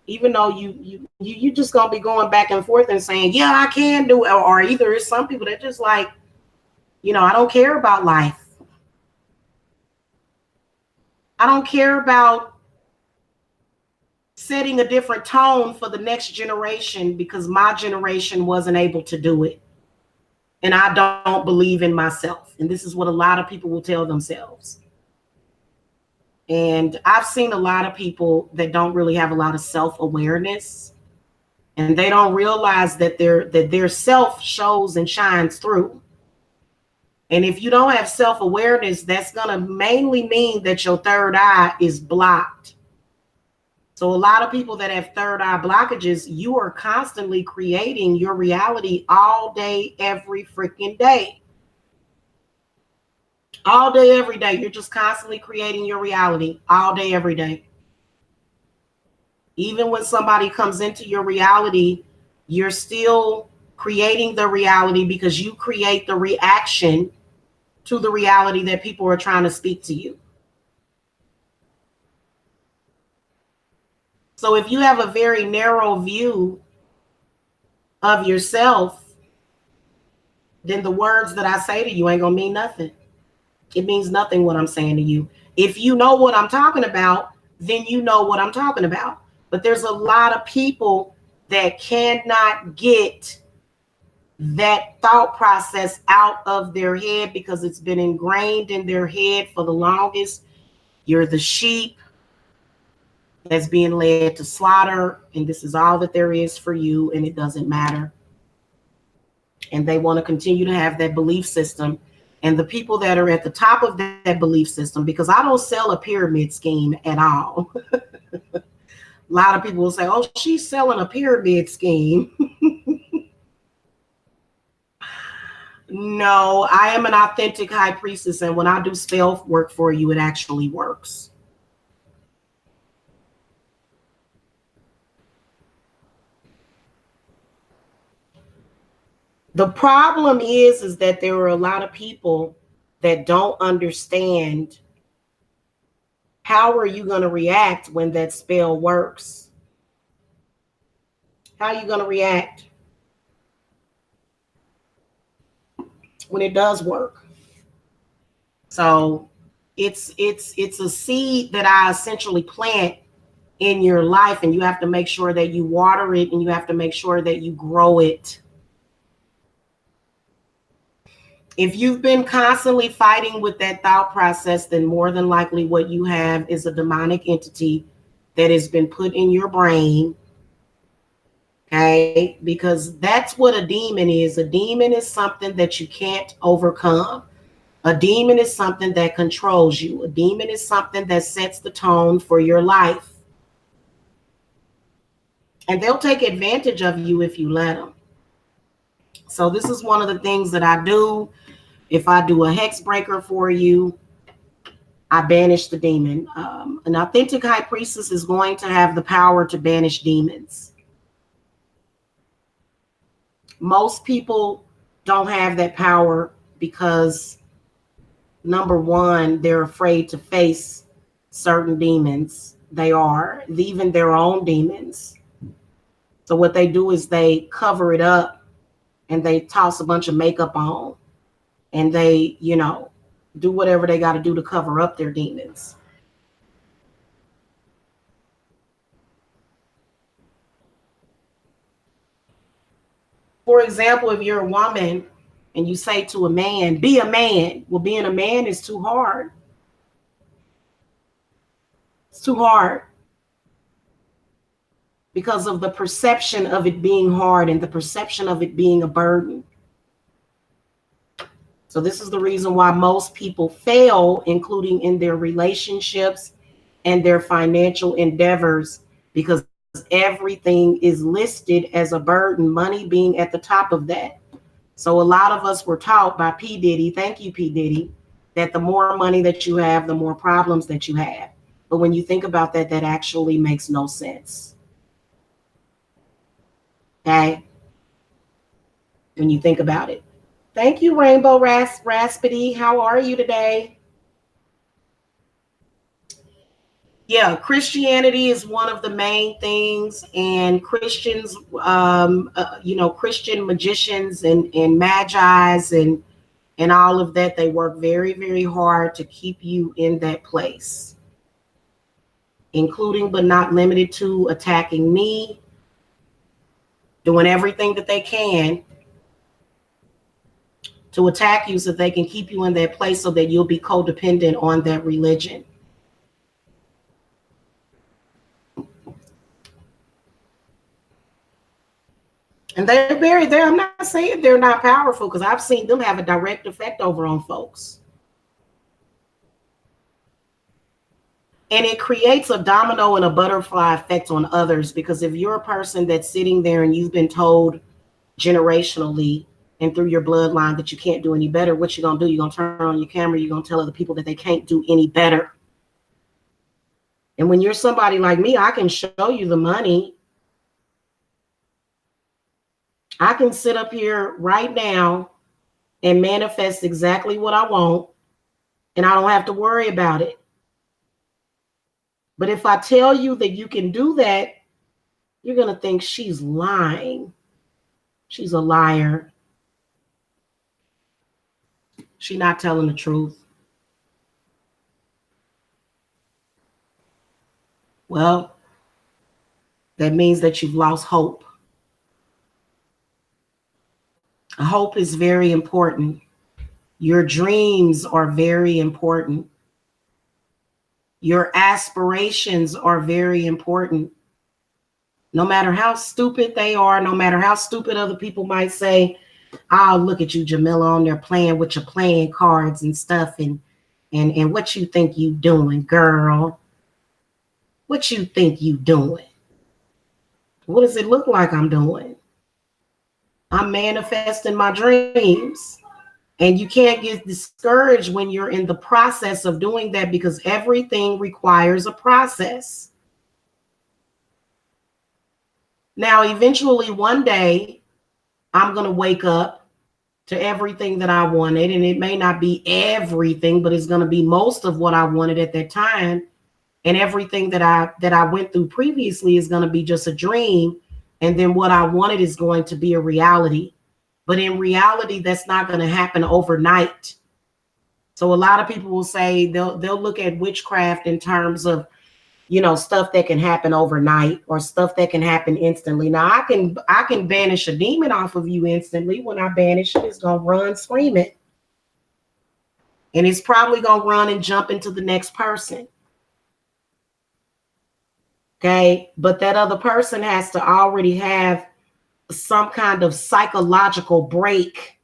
even though you just gonna be going back and forth and saying, yeah, I can do it. Or either it's some people that just like, I don't care about life. I don't care about setting a different tone for the next generation because my generation wasn't able to do it. And I don't believe in myself. And this is what a lot of people will tell themselves. And I've seen a lot of people that don't really have a lot of self-awareness, and they don't realize that their self shows and shines through. And if you don't have self-awareness, that's going to mainly mean that your third eye is blocked. So a lot of people that have third eye blockages, you are constantly creating your reality all day, every freaking day. All day, every day. You're just constantly creating your reality all day, every day. Even when somebody comes into your reality, you're still creating the reality because you create the reaction to the reality that people are trying to speak to you. So if you have a very narrow view of yourself, then the words that I say to you ain't gonna mean nothing. It means nothing what I'm saying to you. If you know what I'm talking about, then you know what I'm talking about. But there's a lot of people that cannot get that thought process out of their head because it's been ingrained in their head for the longest. You're the sheep that's being led to slaughter, and this is all that there is for you, and it doesn't matter. And they want to continue to have that belief system. And the people that are at the top of that belief system, because I don't sell a pyramid scheme at all. A lot of people will say, oh, she's selling a pyramid scheme. No, I am an authentic high priestess. And when I do spell work for you, it actually works. The problem is that there are a lot of people that don't understand how are you going to react when that spell works. How are you going to react when it does work? So it's a seed that I essentially plant in your life, and you have to make sure that you water it, and you have to make sure that you grow it. If you've been constantly fighting with that thought process, then more than likely what you have is a demonic entity that has been put in your brain. Okay, because that's what a demon is. A demon is something that you can't overcome. A demon is something that controls you. A demon is something that sets the tone for your life. And they'll take advantage of you if you let them. So this is one of the things that I do. If I do a hex breaker for you, I banish the demon. An authentic high priestess is going to have the power to banish demons. Most people don't have that power because, number one, they're afraid to face certain demons. They are, even their own demons. So what they do is they cover it up and they toss a bunch of makeup on, and they, do whatever they got to do to cover up their demons. For example, if you're a woman and you say to a man, be a man. Well, being a man is too hard. It's too hard because of the perception of it being hard and the perception of it being a burden. So this is the reason why most people fail, including in their relationships and their financial endeavors, because everything is listed as a burden, money being at the top of that. So a lot of us were taught by P. Diddy, thank you, P. Diddy, that the more money that you have, the more problems that you have. But when you think about that, that actually makes no sense. Okay? When you think about it. Thank you, Rainbow Raspity. How are you today? Yeah, Christianity is one of the main things, and Christians, Christian magicians and magi's and all of that, they work very, very hard to keep you in that place, including but not limited to attacking me, doing everything that they can to attack you so they can keep you in that place so that you'll be codependent on that religion. And I'm not saying they're not powerful, because I've seen them have a direct effect over on folks. And it creates a domino and a butterfly effect on others, because if you're a person that's sitting there and you've been told generationally and through your bloodline that you can't do any better, what you gonna do? You're gonna turn on your camera, you're gonna tell other people that they can't do any better. And when you're somebody like me, I can show you the money. I can sit up here right now and manifest exactly what I want, and I don't have to worry about it. But if I tell you that you can do that, you're going to think she's lying. She's a liar. She's not telling the truth. Well, that means that you've lost hope. Hope is very important. Your dreams are very important. Your aspirations are very important. No matter how stupid they are, no matter how stupid other people might say, "Oh, look at you, Jamila, on there playing with your playing cards and stuff, and what you think you doing, girl? What you think you doing? What does it look like I'm doing? I'm manifesting my dreams." And you can't get discouraged when you're in the process of doing that, because everything requires a process. Now, eventually, one day, I'm going to wake up to everything that I wanted. And it may not be everything, but it's going to be most of what I wanted at that time. And everything that I went through previously is going to be just a dream. And then what I wanted is going to be a reality. But in reality, that's not going to happen overnight. So a lot of people will say they'll look at witchcraft in terms of, stuff that can happen overnight or stuff that can happen instantly. Now I can banish a demon off of you instantly. When I banish it, it's gonna run screaming. And it's probably gonna run and jump into the next person. Okay. But that other person has to already have some kind of psychological break.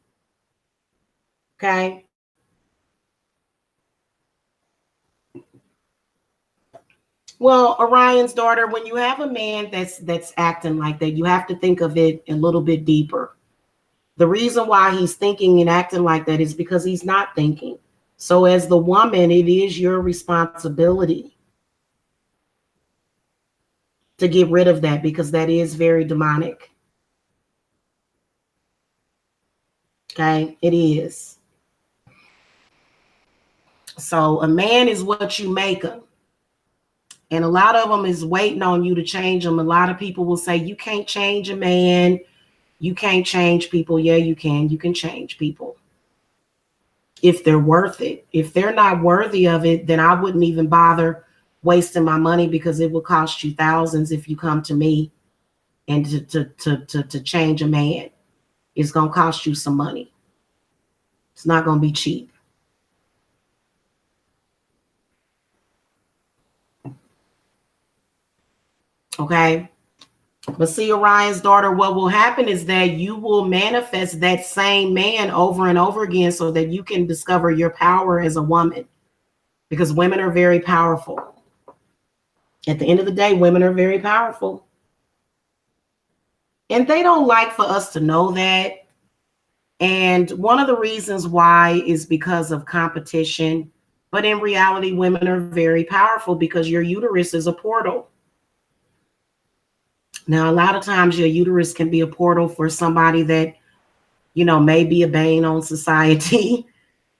Okay. Well, Orion's daughter, when you have a man that's acting like that, you have to think of it a little bit deeper. The reason why he's thinking and acting like that is because he's not thinking. So as the woman, it is your responsibility to get rid of that, because that is very demonic. Okay, it is. So a man is what you make him. And a lot of them is waiting on you to change them. A lot of people will say, you can't change a man. You can't change people. Yeah, you can. You can change people if they're worth it. If they're not worthy of it, then I wouldn't even bother wasting my money, because it will cost you thousands if you come to me and to change a man. It's going to cost you some money. It's not going to be cheap. Okay. But see, Orion's daughter, what will happen is that you will manifest that same man over and over again so that you can discover your power as a woman, because women are very powerful. At the end of the day, women are very powerful. And they don't like for us to know that. And one of the reasons why is because of competition. But in reality, women are very powerful because your uterus is a portal. Now, a lot of times your uterus can be a portal for somebody that, may be a bane on society,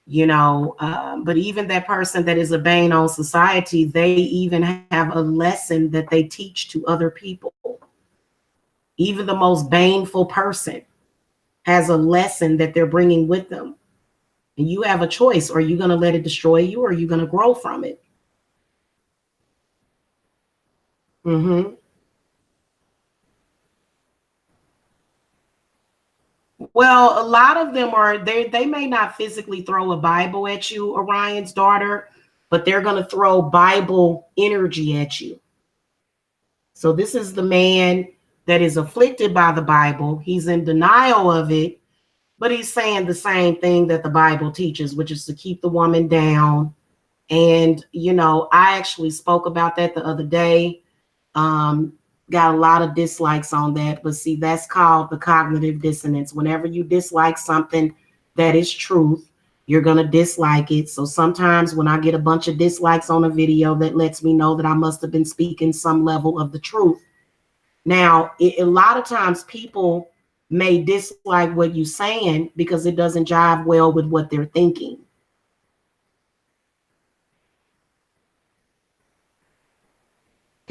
but even that person that is a bane on society, they even have a lesson that they teach to other people. Even the most baneful person has a lesson that they're bringing with them. And you have a choice. Are you going to let it destroy you, or are you going to grow from it? Mm-hmm. Well, a lot of them are, they may not physically throw a Bible at you, Orion's daughter, but they're going to throw Bible energy at you. So this is the man that is afflicted by the Bible. He's in denial of it, but he's saying the same thing that the Bible teaches, which is to keep the woman down. And, I actually spoke about that the other day. Got a lot of dislikes on that, but see, that's called the cognitive dissonance. Whenever you dislike something that is truth, you're going to dislike it. So sometimes when I get a bunch of dislikes on a video, that lets me know that I must have been speaking some level of the truth. Now, a lot of times people may dislike what you're saying because it doesn't jive well with what they're thinking.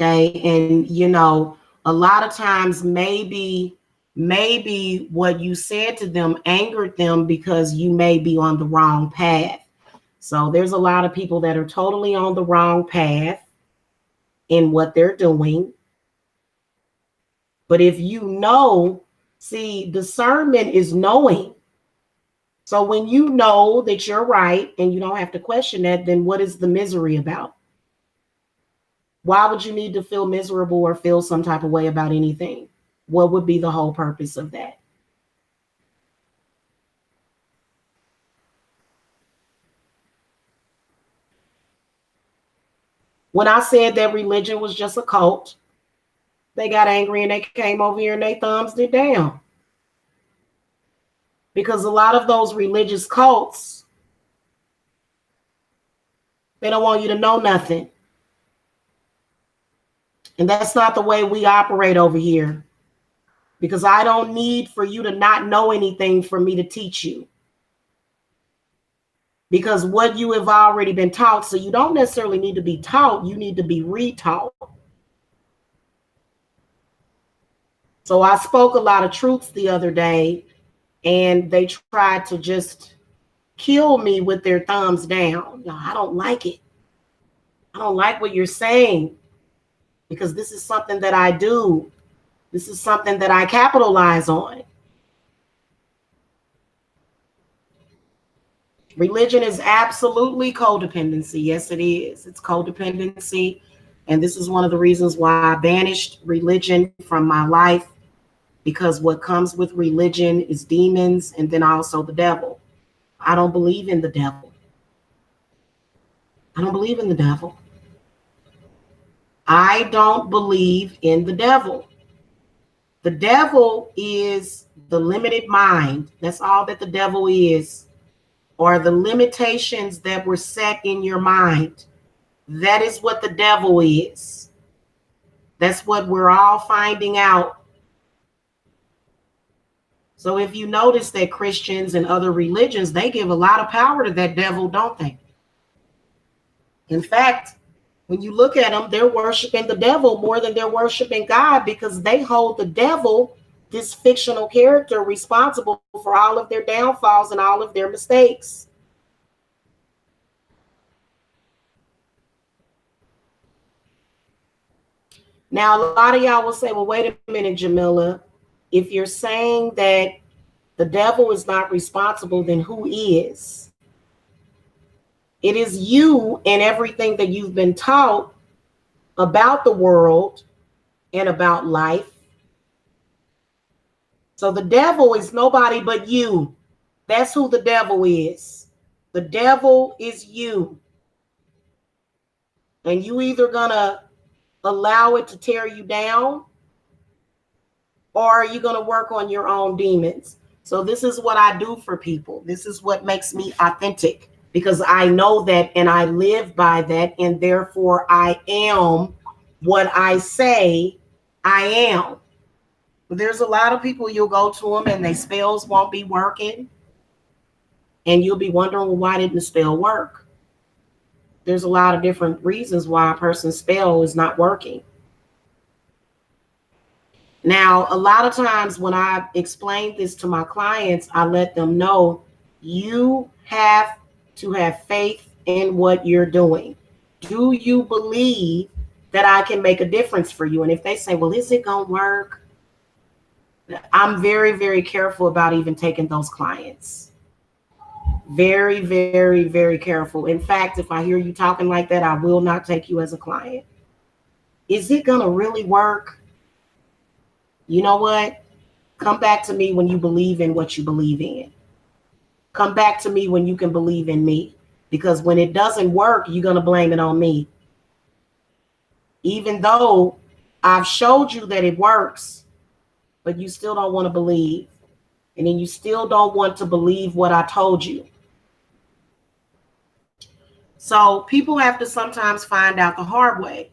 Okay. And, you know, a lot of times maybe what you said to them angered them because you may be on the wrong path. So there's a lot of people that are totally on the wrong path in what they're doing. But if you know, see, discernment is knowing. So when you know that you're right and you don't have to question that, then what is the misery about? Why would you need to feel miserable or feel some type of way about anything? What would be the whole purpose of that? When I said that religion was just a cult, they got angry and they came over here and they thumbs it down. Because a lot of those religious cults, they don't want you to know nothing. And that's not the way we operate over here. Because I don't need for you to not know anything for me to teach you. Because what you have already been taught, so you don't necessarily need to be taught, you need to be retaught. So I spoke a lot of truths the other day, and they tried to just kill me with their thumbs down. No, I don't like it. I don't like what you're saying, because this is something that I do. This is something that I capitalize on. Religion is absolutely codependency. Yes, it is. It's codependency. And this is one of the reasons why I banished religion from my life, because what comes with religion is demons and then also the devil. I don't believe in the devil. I don't believe in the devil. I don't believe in the devil. The devil is the limited mind. That's all that the devil is, or the limitations that were set in your mind. That is what the devil is. That's what we're all finding out. So if you notice that Christians and other religions, they give a lot of power to that devil, don't they? In fact, when you look at them, they're worshiping the devil more than they're worshiping God, because they hold the devil, this fictional character, responsible for all of their downfalls and all of their mistakes. Now, a lot of y'all will say, well, wait a minute, Jamila. If you're saying that the devil is not responsible, then who is? It is you and everything that you've been taught about the world and about life. So the devil is nobody but you. That's who the devil is. The devil is you. And you either gonna allow it to tear you down, or are you gonna work on your own demons? So this is what I do for people. This is what makes me authentic, because I know that and I live by that, and therefore I am what I say I am. But there's a lot of people, you'll go to them and their spells won't be working, and you'll be wondering, well, why didn't the spell work? There's a lot of different reasons why a person's spell is not working. Now, a lot of times when I explain this to my clients, I let them know you have to have faith in what you're doing. Do you believe that I can make a difference for you? And if they say, well, is it going to work? I'm very, very careful about even taking those clients. Very, very, very careful. In fact, if I hear you talking like that, I will not take you as a client. Is it going to really work? You know what? Come back to me when you believe in what you believe in. Come back to me when you can believe in me. Because when it doesn't work, you're going to blame it on me. Even though I've showed you that it works, but you still don't want to believe. And then you still don't want to believe what I told you. So people have to sometimes find out the hard way.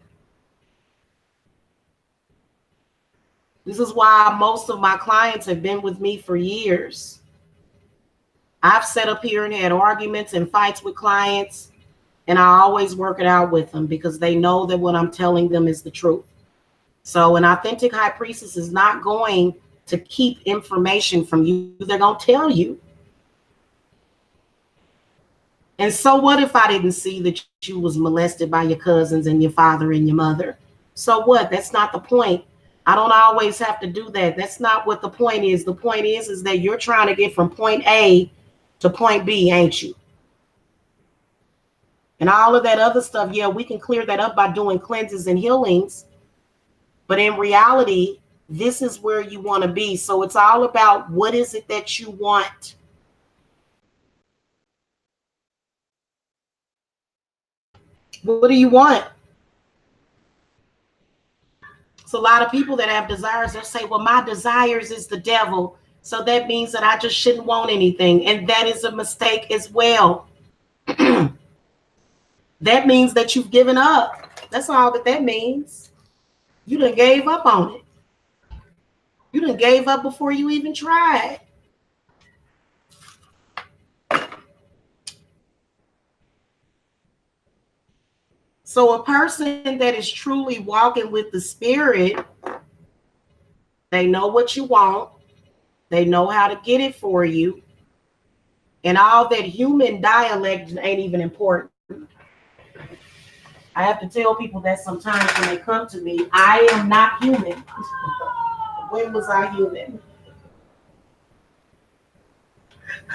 This is why most of my clients have been with me for years. I've sat up here and had arguments and fights with clients And I always work it out with them because they know that what I'm telling them is the truth. So an authentic high priestess is not going to keep information from you. They're going to tell you. And so what if I didn't see that you was molested by your cousins and your father and your mother? So what? That's not the point. I don't always have to do that. That's not what the point is. The point is that you're trying to get from point A to point B, ain't you? And all of that other stuff, yeah, we can clear that up by doing cleanses and healings. But in reality, this is where you want to be. So it's all about what is it that you want? What do you want? So a lot of people that have desires, they'll say, well, my desires is the devil. So that means that I just shouldn't want anything. And that is a mistake as well. That means that you've given up. That's all that means. You done gave up on it. You done gave up before you even tried. So a person that is truly walking with the spirit, they know what you want. They know how to get it for you. And all that human dialect ain't even important. I have to tell people that sometimes when they come to me, I am not human. When was I human?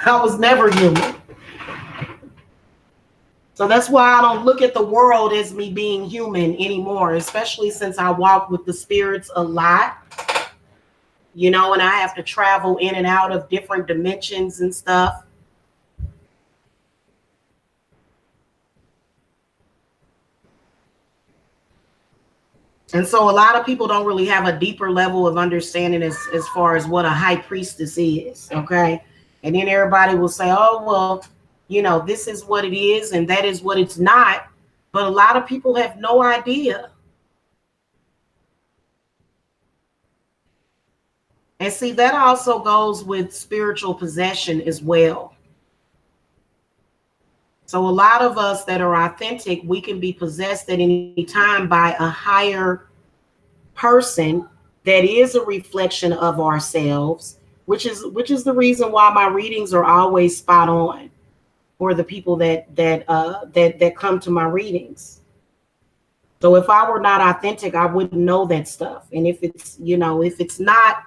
I was never human. So that's why I don't look at the world as me being human anymore, especially since I walk with the spirits a lot, you know, and I have to travel in and out of different dimensions and stuff. And so a lot of people don't really have a deeper level of understanding as far as what a high priestess is, okay? And then everybody will say, oh, well, you know, this is what it is and that is what it's not. But a lot of people have no idea. And see, that also goes with spiritual possession as well. So a lot of us that are authentic, we can be possessed at any time by a higher person that is a reflection of ourselves, which is the reason why my readings are always spot on for the people that come to my readings. So if I were not authentic, I wouldn't know that stuff. And if it's, you know, if it's not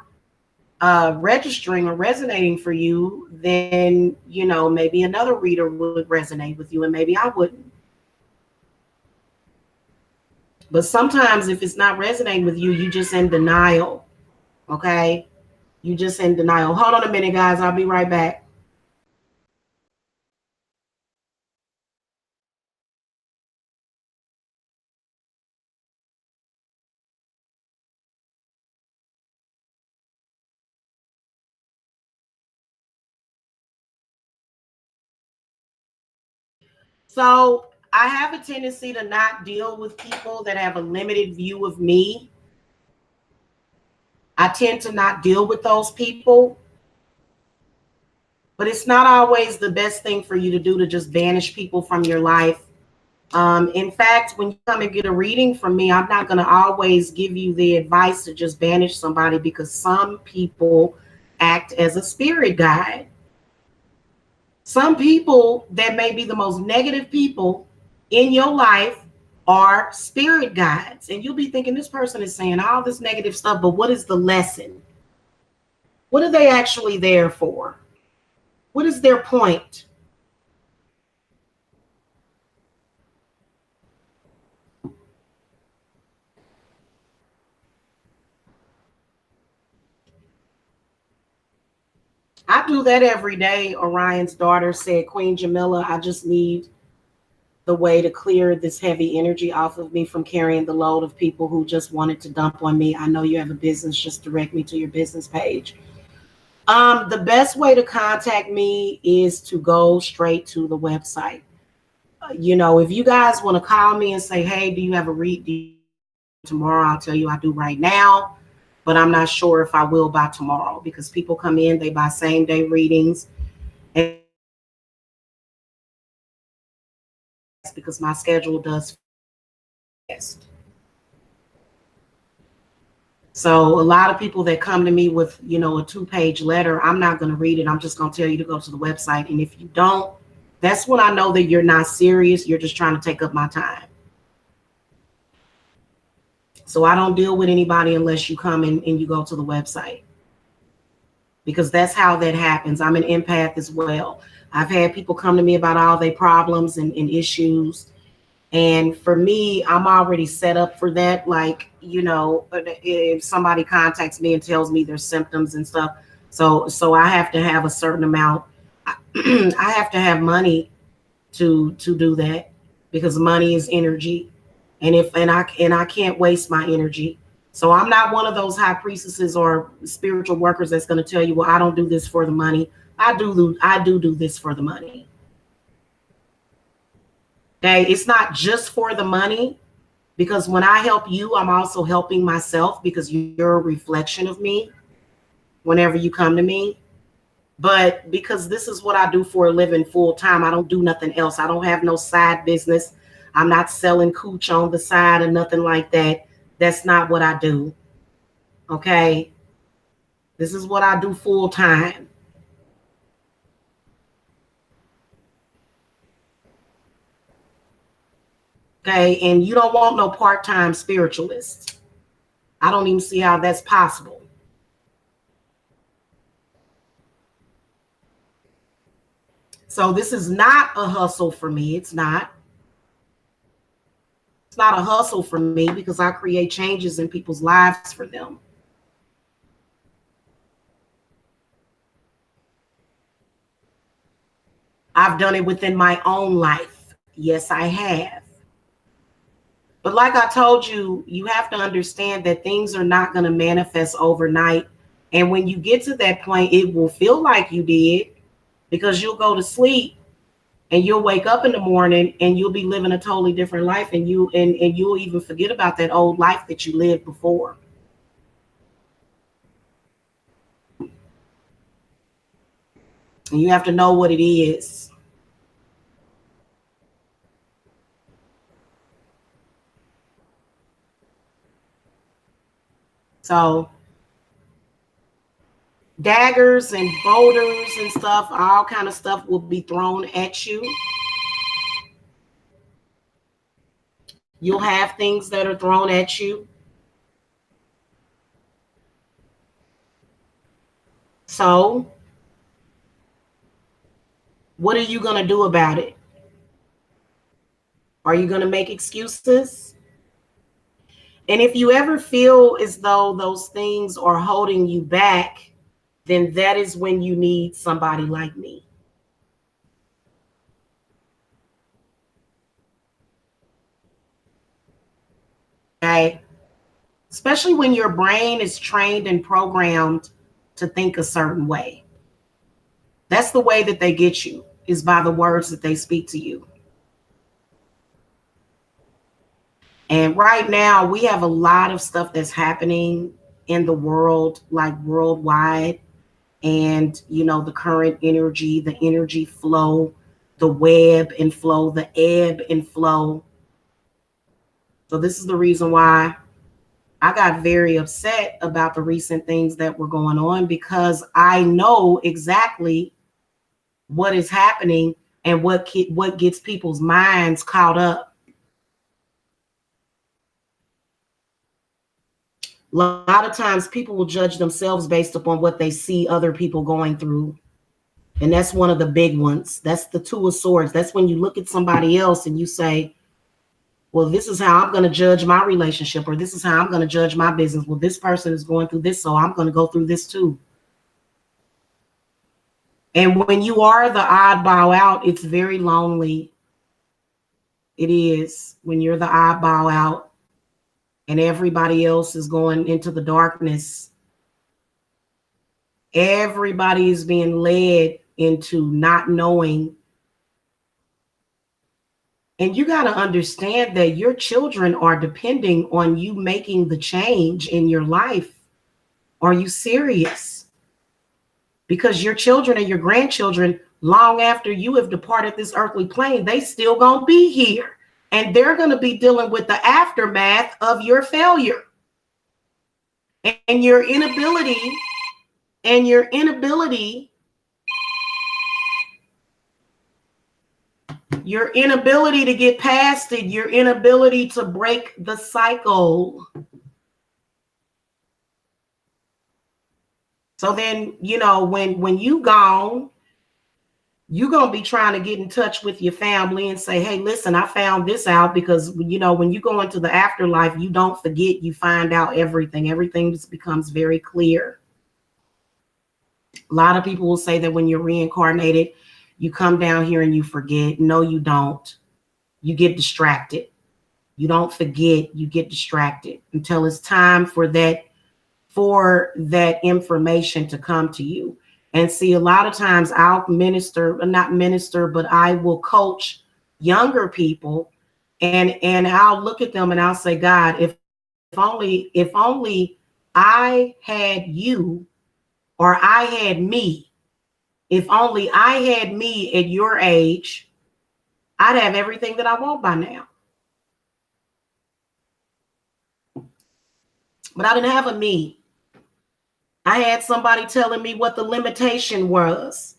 registering or resonating for you, then, you know, maybe another reader would resonate with you and maybe I wouldn't. But sometimes if it's not resonating with you, you just in denial. Okay. You just in denial. Hold on a minute, guys. I'll be right back. So I have a tendency to not deal with people that have a limited view of me. I tend to not deal with those people. But it's not always the best thing for you to do to just banish people from your life. In fact, when you come and get a reading from me, I'm not going to always give you the advice to just banish somebody because some people act as a spirit guide. Some people that may be the most negative people in your life are spirit guides. And you'll be thinking this person is saying all this negative stuff, but what is the lesson? What are they actually there for? What is their point? I do that every day. Orion's daughter said, Queen Jamila, I just need the way to clear this heavy energy off of me from carrying the load of people who just wanted to dump on me. I know you have a business, just direct me to your business page. The best way to contact me is to go straight to the website. You know, if you guys want to call me and say, hey, do you have a read tomorrow? I'll tell you I do right now, but I'm not sure if I will by tomorrow because people come in, they buy same day readings. And because my schedule does fast. So a lot of people that come to me with, a 2-page letter, I'm not going to read it. I'm just going to tell you to go to the website. And if you don't, that's when I know that you're not serious. You're just trying to take up my time. So I don't deal with anybody unless you come and you go to the website, because that's how that happens. I'm an empath as well. I've had people come to me about all their problems and issues. And for me, I'm already set up for that. Like, if somebody contacts me and tells me their symptoms and stuff, so I have to have a certain amount. I have to have money to do that, because money is energy. And I can't waste my energy. So I'm not one of those high priestesses or spiritual workers that's going to tell you, well, I don't do this for the money. I do this for the money. Okay, it's not just for the money, because when I help you, I'm also helping myself, because you're a reflection of me whenever you come to me. But because this is what I do for a living full time, I don't do nothing else. I don't have no side business. I'm not selling cooch on the side or nothing like that. That's not what I do. Okay, this is what I do full time. Okay, and you don't want no part-time spiritualist. I don't even see how that's possible. So this is not a hustle for me. It's not. It's not a hustle for me, because I create changes in people's lives for them. I've done it within my own life. Yes, I have. But like I told you, you have to understand that things are not going to manifest overnight. And when you get to that point, it will feel like you did, because you'll go to sleep and you'll wake up in the morning and you'll be living a totally different life, and you'll even forget about that old life that you lived before. And you have to know what it is. So daggers and boulders and stuff, all kind of stuff will be thrown at you. You'll have things that are thrown at you. So what are you going to do about it? Are you going to make excuses? And if you ever feel as though those things are holding you back, then that is when you need somebody like me. Okay? Especially when your brain is trained and programmed to think a certain way. That's the way that they get you, is by the words that they speak to you. And right now, we have a lot of stuff that's happening in the world, like worldwide. And, the current energy, the energy flow, the web and flow, the ebb and flow. So this is the reason why I got very upset about the recent things that were going on, because I know exactly what is happening and what gets people's minds caught up. A lot of times people will judge themselves based upon what they see other people going through. And that's one of the big ones. That's the Two of Swords. That's when you look at somebody else and you say, well, this is how I'm going to judge my relationship, or this is how I'm going to judge my business. Well, this person is going through this, so I'm going to go through this too. And when you are the oddball out, it's very lonely. It is, when you're the oddball out and everybody else is going into the darkness. Everybody is being led into not knowing. And you got to understand that your children are depending on you making the change in your life. Are you serious? Because your children and your grandchildren long after you have departed this earthly plane, they still gonna be here. And they're gonna be dealing with the aftermath of your failure. And your inability to get past it, your inability to break the cycle. So then, you know, when you gone, you're going to be trying to get in touch with your family and say, hey, listen, I found this out, because, you know, when you go into the afterlife, you don't forget, you find out everything. Everything just becomes very clear. A lot of people will say that when you're reincarnated, you come down here and you forget. No, you don't. You get distracted. You don't forget, you get distracted until it's time for that information to come to you. And see, a lot of times I'll not minister, but I will coach younger people, and I'll look at them and I'll say, God, if only I had you, or I had me, if only I had me at your age, I'd have everything that I want by now. But I didn't have a me. I had somebody telling me what the limitation was.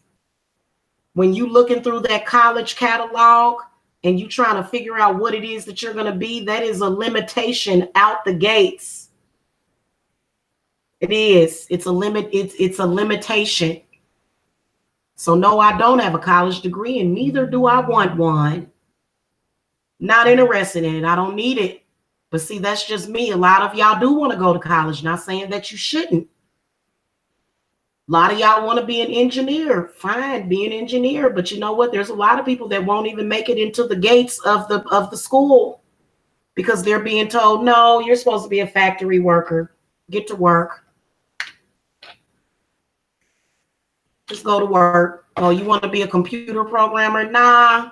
When you looking through that college catalog and you trying to figure out what it is that you're going to be, that is a limitation out the gates. It is. It's a limit. It's a limitation. So no, I don't have a college degree, and neither do I want one. Not interested in it. I don't need it. But see, that's just me. A lot of y'all do want to go to college. Not saying that you shouldn't. A lot of y'all want to be an engineer. Fine, be an engineer. But you know what? There's a lot of people that won't even make it into the gates of the school, because they're being told, no, you're supposed to be a factory worker. Get to work. Just go to work. Oh, you want to be a computer programmer? Nah,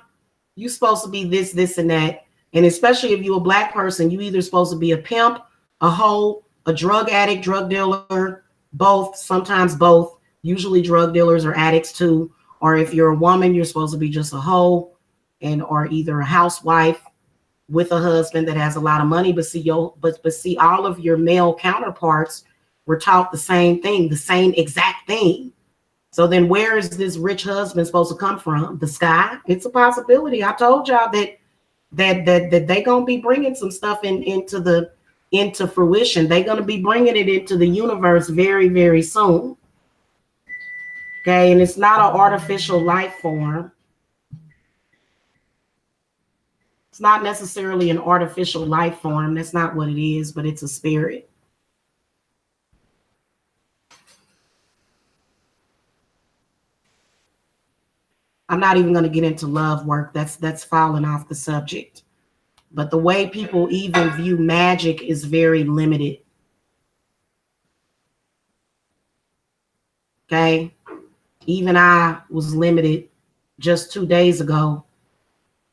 you're supposed to be this, this, and that. And especially if you're a Black person, you either supposed to be a pimp, a hoe, a drug addict, drug dealer, both, sometimes both. Usually drug dealers are addicts too. Or if you're a woman, you're supposed to be just a hoe, or either a housewife with a husband that has a lot of money. But see, all of your male counterparts were taught the same thing, the same exact thing. So then where is this rich husband supposed to come from? The sky? It's a possibility. I told y'all that they gonna be bringing some stuff into fruition. They're gonna be bringing it into the universe very, very soon. Okay, and it's not an artificial life form. It's not necessarily an artificial life form. That's not what it is, but it's a spirit. I'm not even going to get into love work. That's falling off the subject. But the way people even view magic is very limited. Okay. Even I was limited just 2 days ago.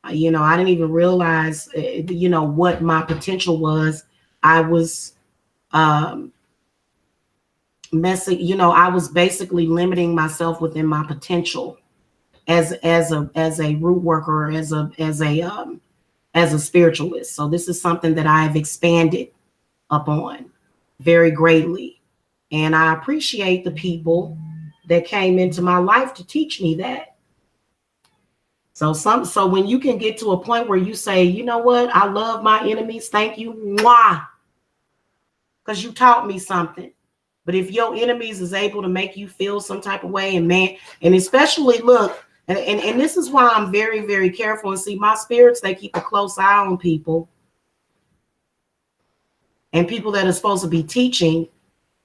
You know, I didn't even realize, you know, what my potential was. I was messing, you know, I was basically limiting myself within my potential as a root worker, or as a spiritualist. So this is something that I've expanded upon very greatly. And I appreciate the people that came into my life to teach me that. So when you can get to a point where you say, you know what, I love my enemies, thank you, mwah, because you taught me something. But if your enemies is able to make you feel some type of way, and man, and especially look, and this is why I'm very, very careful. And see, my spirits, they keep a close eye on people, and people that are supposed to be teaching.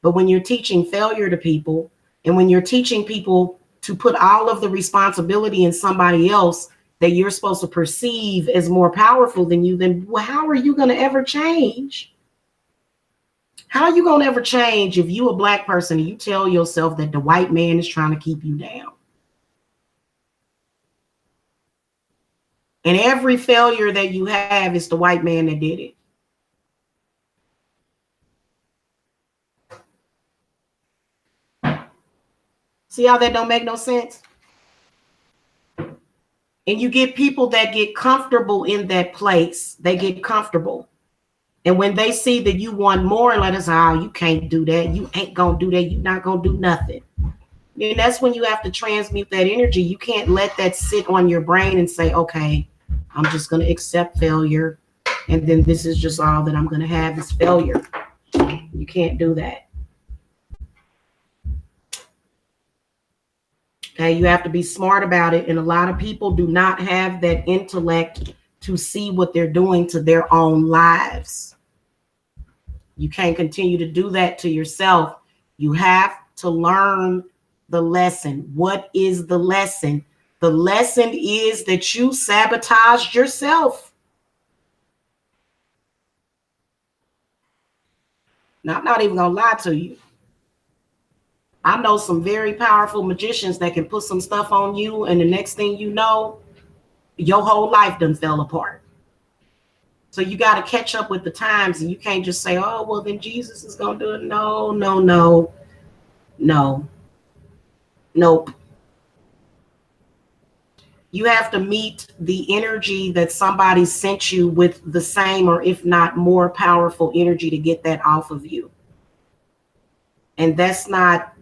But when you're teaching failure to people, and when you're teaching people to put all of the responsibility in somebody else that you're supposed to perceive as more powerful than you, then how are you going to ever change? How are you going to ever change if you a Black person and you tell yourself that the white man is trying to keep you down? And every failure that you have is the white man that did it. See how that don't make no sense? And you get people that get comfortable in that place. They get comfortable. And when they see that you want more, and let us, oh, you can't do that. You ain't going to do that. You're not going to do nothing. And that's when you have to transmute that energy. You can't let that sit on your brain and say, okay, I'm just going to accept failure. And then this is just all that I'm going to have is failure. You can't do that. Okay, you have to be smart about it. And a lot of people do not have that intellect to see what they're doing to their own lives. You can't continue to do that to yourself. You have to learn the lesson. What is the lesson? The lesson is that you sabotaged yourself. Now, I'm not even going to lie to you. I know some very powerful magicians that can put some stuff on you, and the next thing you know, your whole life done fell apart. So you got to catch up with the times, and you can't just say, oh, well, then Jesus is going to do it. No, no, no, no, nope. You have to meet the energy that somebody sent you with the same, or if not more powerful energy, to get that off of you. And that's not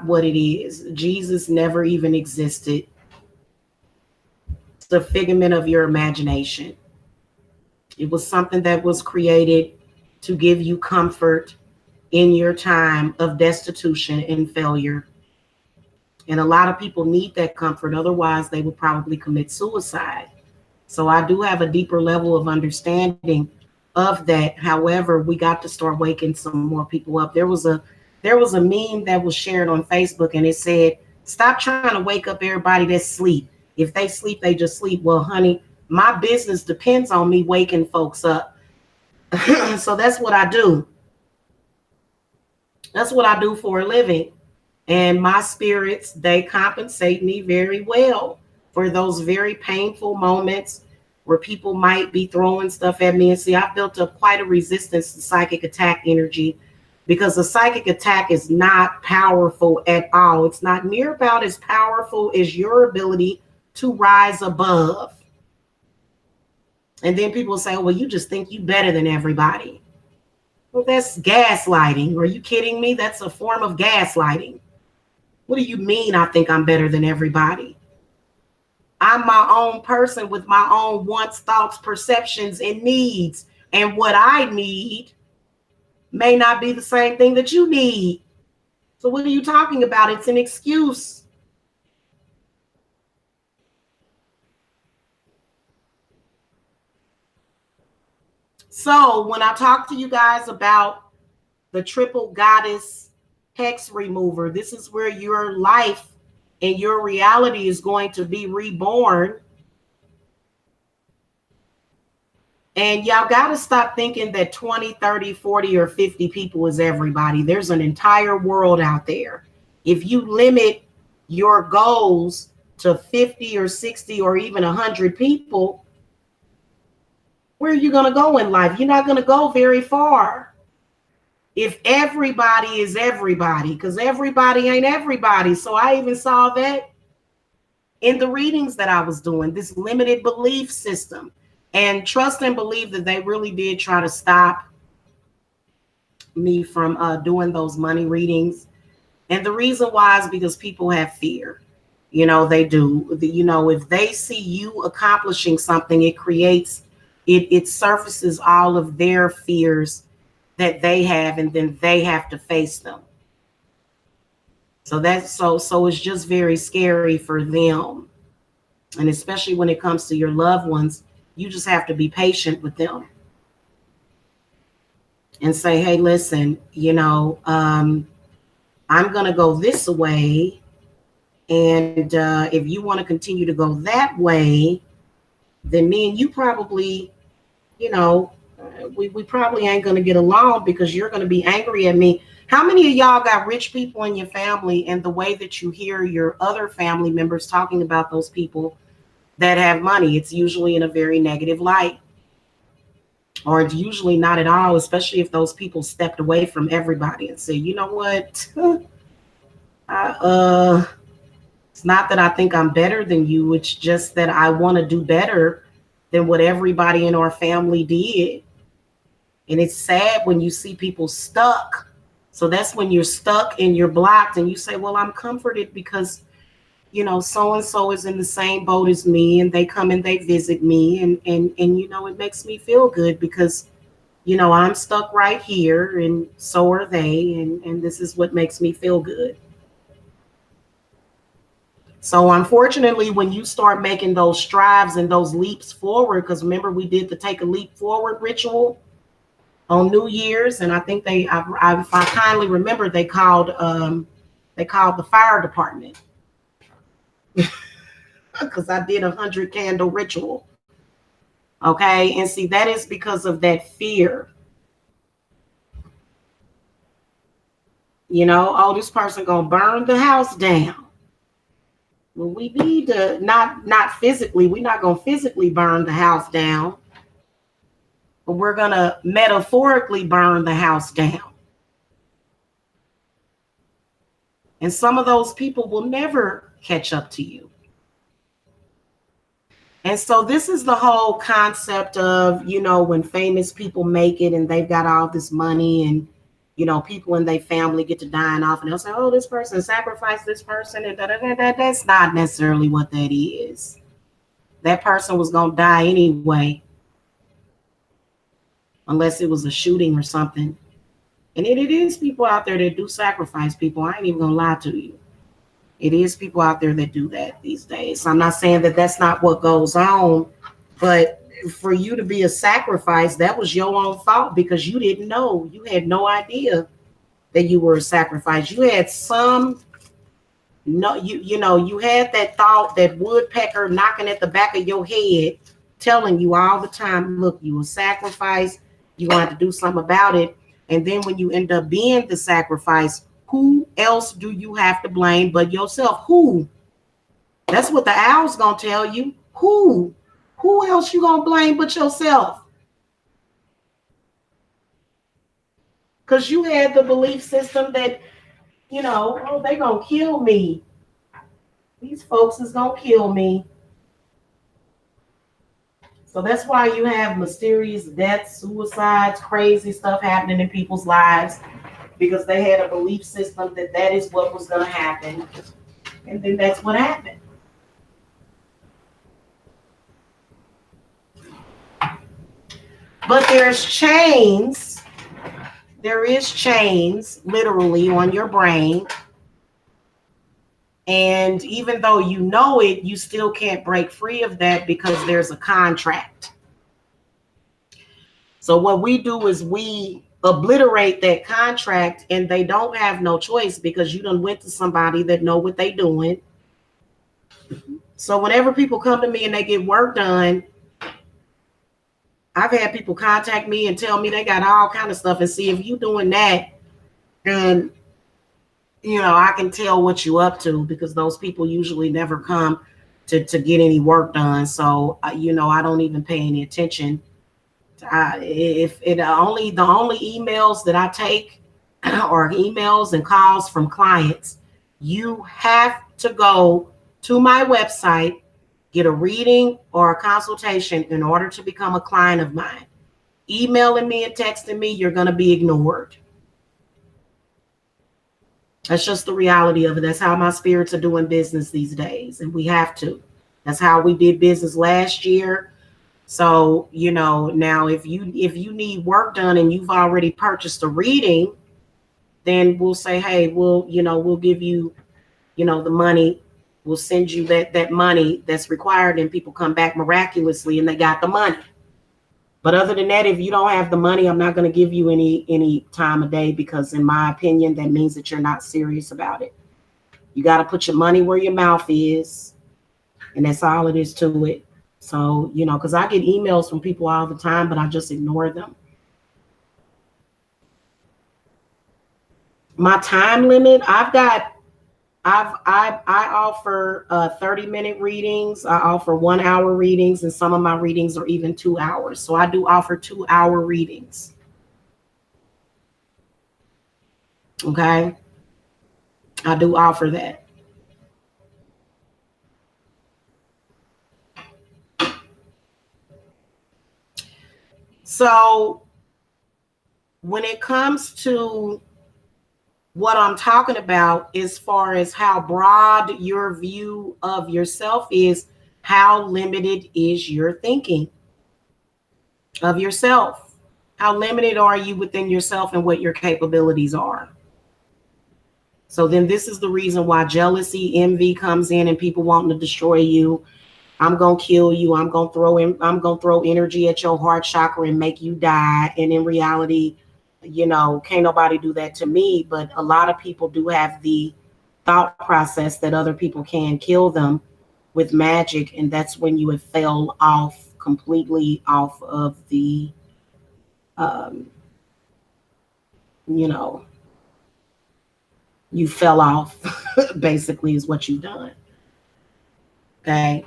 what it is. Jesus never even existed. It's a figment of your imagination. It was something that was created to give you comfort in your time of destitution and failure. And a lot of people need that comfort. Otherwise, they would probably commit suicide. So I do have a deeper level of understanding of that. However, we got to start waking some more people up. There was a meme that was shared on Facebook, and it said, stop trying to wake up everybody that's asleep. If they sleep, they just sleep. Well, honey, my business depends on me waking folks up. So that's what I do. That's what I do for a living. And my spirits, they compensate me very well for those very painful moments where people might be throwing stuff at me. And see, I've built up quite a resistance to psychic attack energy, because a psychic attack is not powerful at all. It's not near about as powerful as your ability to rise above. And then people say, oh, well, you just think you better than everybody. Well, that's gaslighting. Are you kidding me? That's a form of gaslighting. What do you mean I think I'm better than everybody? I'm my own person with my own wants, thoughts, perceptions, and needs. And what I need may not be the same thing that you need. So what are you talking about? It's an excuse. So when I talk to you guys about the triple goddess hex remover, this is where your life and your reality is going to be reborn. And y'all got to stop thinking that 20, 30, 40, or 50 people is everybody. There's an entire world out there. If you limit your goals to 50 or 60 or even 100 people, where are you going to go in life? You're not going to go very far. If everybody is everybody, because everybody ain't everybody. So I even saw that in the readings that I was doing, this limited belief system. And trust and believe that they really did try to stop me from doing those money readings. And the reason why is because people have fear. You know, they do. You know, if they see you accomplishing something, it creates, it surfaces all of their fears that they have, and then they have to face them. So that's so it's just very scary for them. And especially when it comes to your loved ones, you just have to be patient with them and say, hey, listen, you know, I'm going to go this way. And if you want to continue to go that way, then me and you probably, you know, we probably ain't going to get along, because you're going to be angry at me. How many of y'all got rich people in your family, and the way that you hear your other family members talking about those people that have money, it's usually in a very negative light, or it's usually not at all, especially if those people stepped away from everybody and said, you know what, it's It's not that I think I'm better than you. It's just that I want to do better than what everybody in our family did. And it's sad when you see people stuck. So that's when you're stuck and you're blocked and you say, well, I'm comforted because, so and so is in the same boat as me and they come and they visit me. And it makes me feel good because, I'm stuck right here and so are they. And this is what makes me feel good. So unfortunately, when you start making those strives and those leaps forward, because remember we did the take a leap forward ritual on New Year's, and I think if I kindly remember, they called the fire department because I did 100 candle ritual. Okay, and see that is because of that fear. Oh, this person gonna burn the house down. Well, we need to not physically. We're not gonna physically burn the house down, but we're gonna metaphorically burn the house down. And some of those people will never catch up to you. And so this is the whole concept of, when famous people make it and they've got all this money and, people in their family get to dine off and they'll say, oh, this person sacrificed this person and that's not necessarily what that is. That person was going to die anyway, unless it was a shooting or something. And it is people out there that do sacrifice people. I ain't even going to lie to you. It is people out there that do that these days. So I'm not saying that that's not what goes on, but for you to be a sacrifice, that was your own fault because you didn't know. You had no idea that you were a sacrifice. You had you had that thought, that woodpecker knocking at the back of your head, telling you all the time, look, you a sacrifice. You're going to have to do something about it. And then when you end up being the sacrifice, who else do you have to blame but yourself? Who? That's what the owl's going to tell you. Who? Who else you going to blame but yourself? Because you had the belief system that, oh, they going to kill me. These folks is going to kill me. So that's why you have mysterious deaths, suicides, crazy stuff happening in people's lives, because they had a belief system that is what was going to happen. And then that's what happened. But there is chains literally on your brain. And even though you know it, you still can't break free of that because there's a contract. So what we do is we obliterate that contract, and they don't have no choice because you done went to somebody that know what they doing. So whenever people come to me and they get work done, I've had people contact me and tell me they got all kind of stuff, and see if you doing that, then I can tell what you up to, because those people usually never come to get any work done. So I don't even pay any attention. If it the only emails that I take are emails and calls from clients, you have to go to my website, get a reading or a consultation in order to become a client of mine. Emailing me and texting me, you're going to be ignored. That's just the reality of it. That's how my spirits are doing business these days. And we have to. That's how we did business last year. So, now if you need work done and you've already purchased a reading, then we'll say, hey, we'll give you, the money. We'll send you that money that's required, and people come back miraculously and they got the money. But other than that, if you don't have the money, I'm not going to give you any time of day, because in my opinion, that means that you're not serious about it. You got to put your money where your mouth is. And that's all it is to it. So, because I get emails from people all the time, but I just ignore them. My time limit, I offer 30-minute readings. I offer 1 hour readings, and some of my readings are even 2 hours. So I do offer 2 hour readings. Okay. I do offer that. So when it comes to what I'm talking about, as far as how broad your view of yourself is, how limited is your thinking of yourself? How limited are you within yourself and what your capabilities are? So then this is the reason why jealousy, envy comes in and people wanting to destroy you. I'm gonna kill you. I'm gonna throw energy at your heart chakra and make you die. And in reality, can't nobody do that to me. But a lot of people do have the thought process that other people can kill them with magic, and that's when you have fell off completely off of the you know, you fell off basically is what you've done. Okay.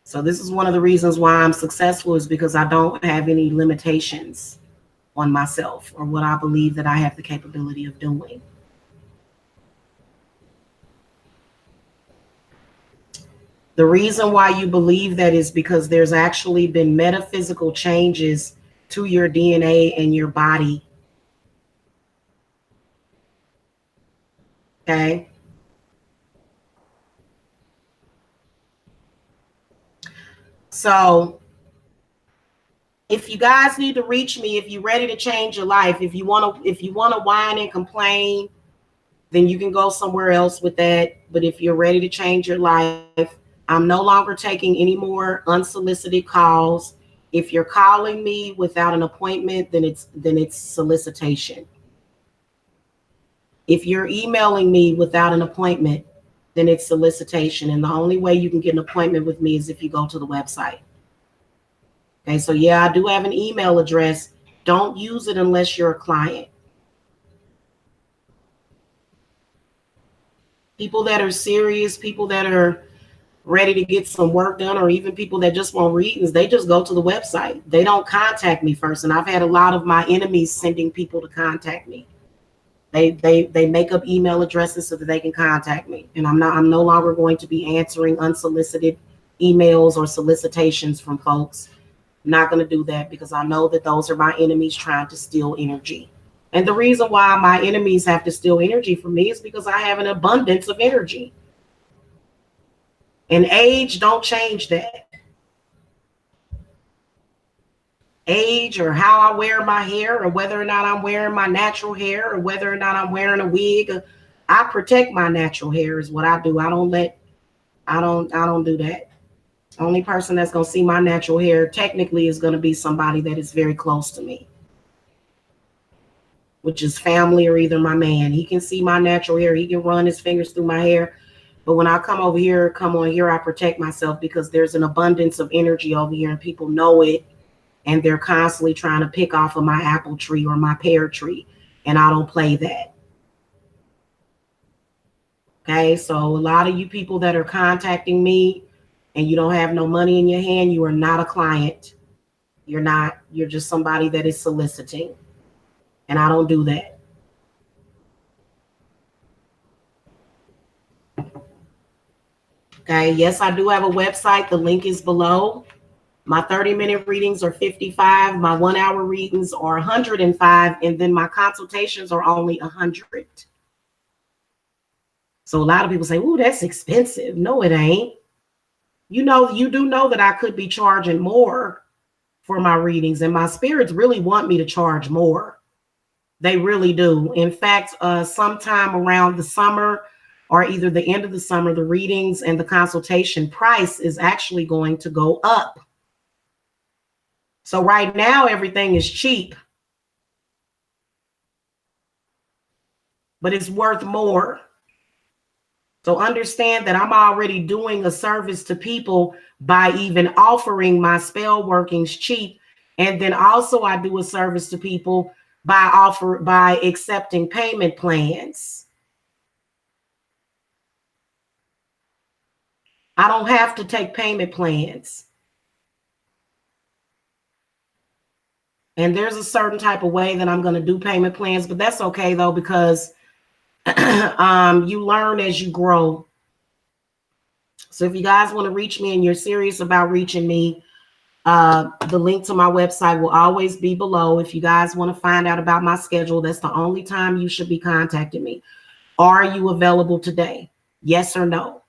So this is one of the reasons why I'm successful, is because I don't have any limitations on myself or what I believe that I have the capability of doing. The reason why you believe that is because there's actually been metaphysical changes to your DNA and your body. Okay. So if you guys need to reach me, if you're ready to change your life, if you want to whine and complain, then you can go somewhere else with that. But if you're ready to change your life, I'm no longer taking any more unsolicited calls. If you're calling me without an appointment, then it's solicitation. If you're emailing me without an appointment, then it's solicitation. And the only way you can get an appointment with me is if you go to the website. Okay, so yeah, I do have an email address. Don't use it unless you're a client. People that are serious, people that are ready to get some work done, or even people that just want readings, they just go to the website. They don't contact me first. And I've had a lot of my enemies sending people to contact me. They make up email addresses so that they can contact me. And I'm no longer going to be answering unsolicited emails or solicitations from folks. I'm not going to do that because I know that those are my enemies trying to steal energy. And the reason why my enemies have to steal energy from me is because I have an abundance of energy. And age don't change that. Age or how I wear my hair, or whether or not I'm wearing my natural hair, or whether or not I'm wearing a wig, I protect my natural hair is what I do. I don't do that. The only person that's going to see my natural hair technically is going to be somebody that is very close to me, which is family or either my man. He can see my natural hair. He can run his fingers through my hair. But when I come on here, I protect myself because there's an abundance of energy over here and people know it. And they're constantly trying to pick off of my apple tree or my pear tree. And I don't play that. Okay, so a lot of you people that are contacting me and you don't have no money in your hand, you are not a client. You're not. You're just somebody that is soliciting. And I don't do that. Okay, yes, I do have a website. The link is below. My 30-minute readings are 55. My 1-hour readings are 105. And then my consultations are only 100. So a lot of people say, "Ooh, that's expensive." No, it ain't. You do know that I could be charging more for my readings, and my spirits really want me to charge more. They really do. In fact, sometime around the summer or either the end of the summer, the readings and the consultation price is actually going to go up. So right now, everything is cheap, but it's worth more. So understand that I'm already doing a service to people by even offering my spell workings cheap. And then also I do a service to people by accepting payment plans. I don't have to take payment plans. And there's a certain type of way that I'm going to do payment plans, but that's okay though, because you learn as you grow. So if you guys want to reach me and you're serious about reaching me, The link to my website will always be below. If you guys want to find out about my schedule, that's the only time you should be contacting me. Are you available today? Yes or no?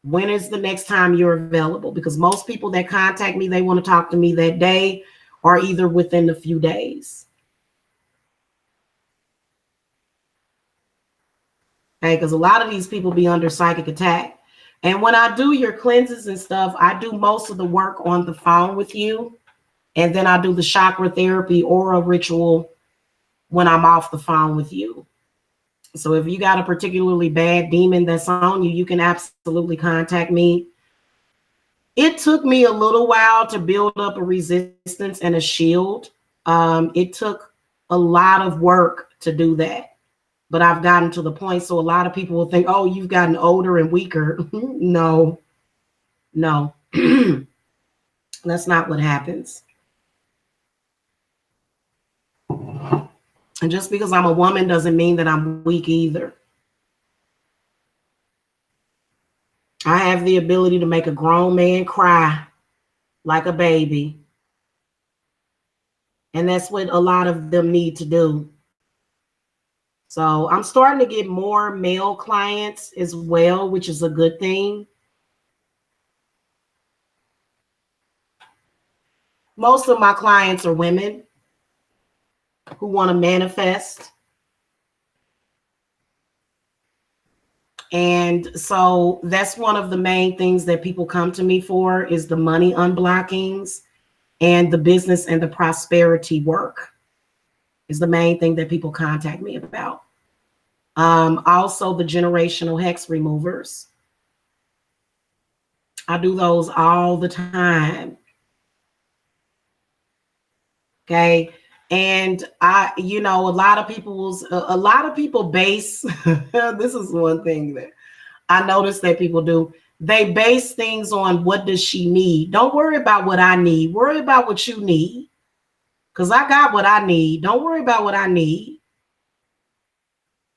When is the next time you're available? Because most people that contact me, they want to talk to me that day or either within a few days. Okay, because a lot of these people be under psychic attack. And when I do your cleanses and stuff, I do most of the work on the phone with you. And then I do the chakra therapy or a ritual when I'm off the phone with you. So if you got a particularly bad demon that's on you, you can absolutely contact me. It took me a little while to build up a resistance and a shield. It took a lot of work to do that. But I've gotten to the point, so a lot of people will think, oh, you've gotten older and weaker. No. That's not what happens. And just because I'm a woman doesn't mean that I'm weak either. I have the ability to make a grown man cry like a baby. And that's what a lot of them need to do. So I'm starting to get more male clients as well, which is a good thing. Most of my clients are women who want to manifest. And so that's one of the main things that people come to me for is the money unblockings and the business and the prosperity work is the main thing that people contact me about. Also the generational hex removers. I do those all the time. Okay. And a lot of people base, this is one thing that I noticed that people do. They base things on what does she need? Don't worry about what I need. Worry about what you need. Because I got what I need. Don't worry about what I need.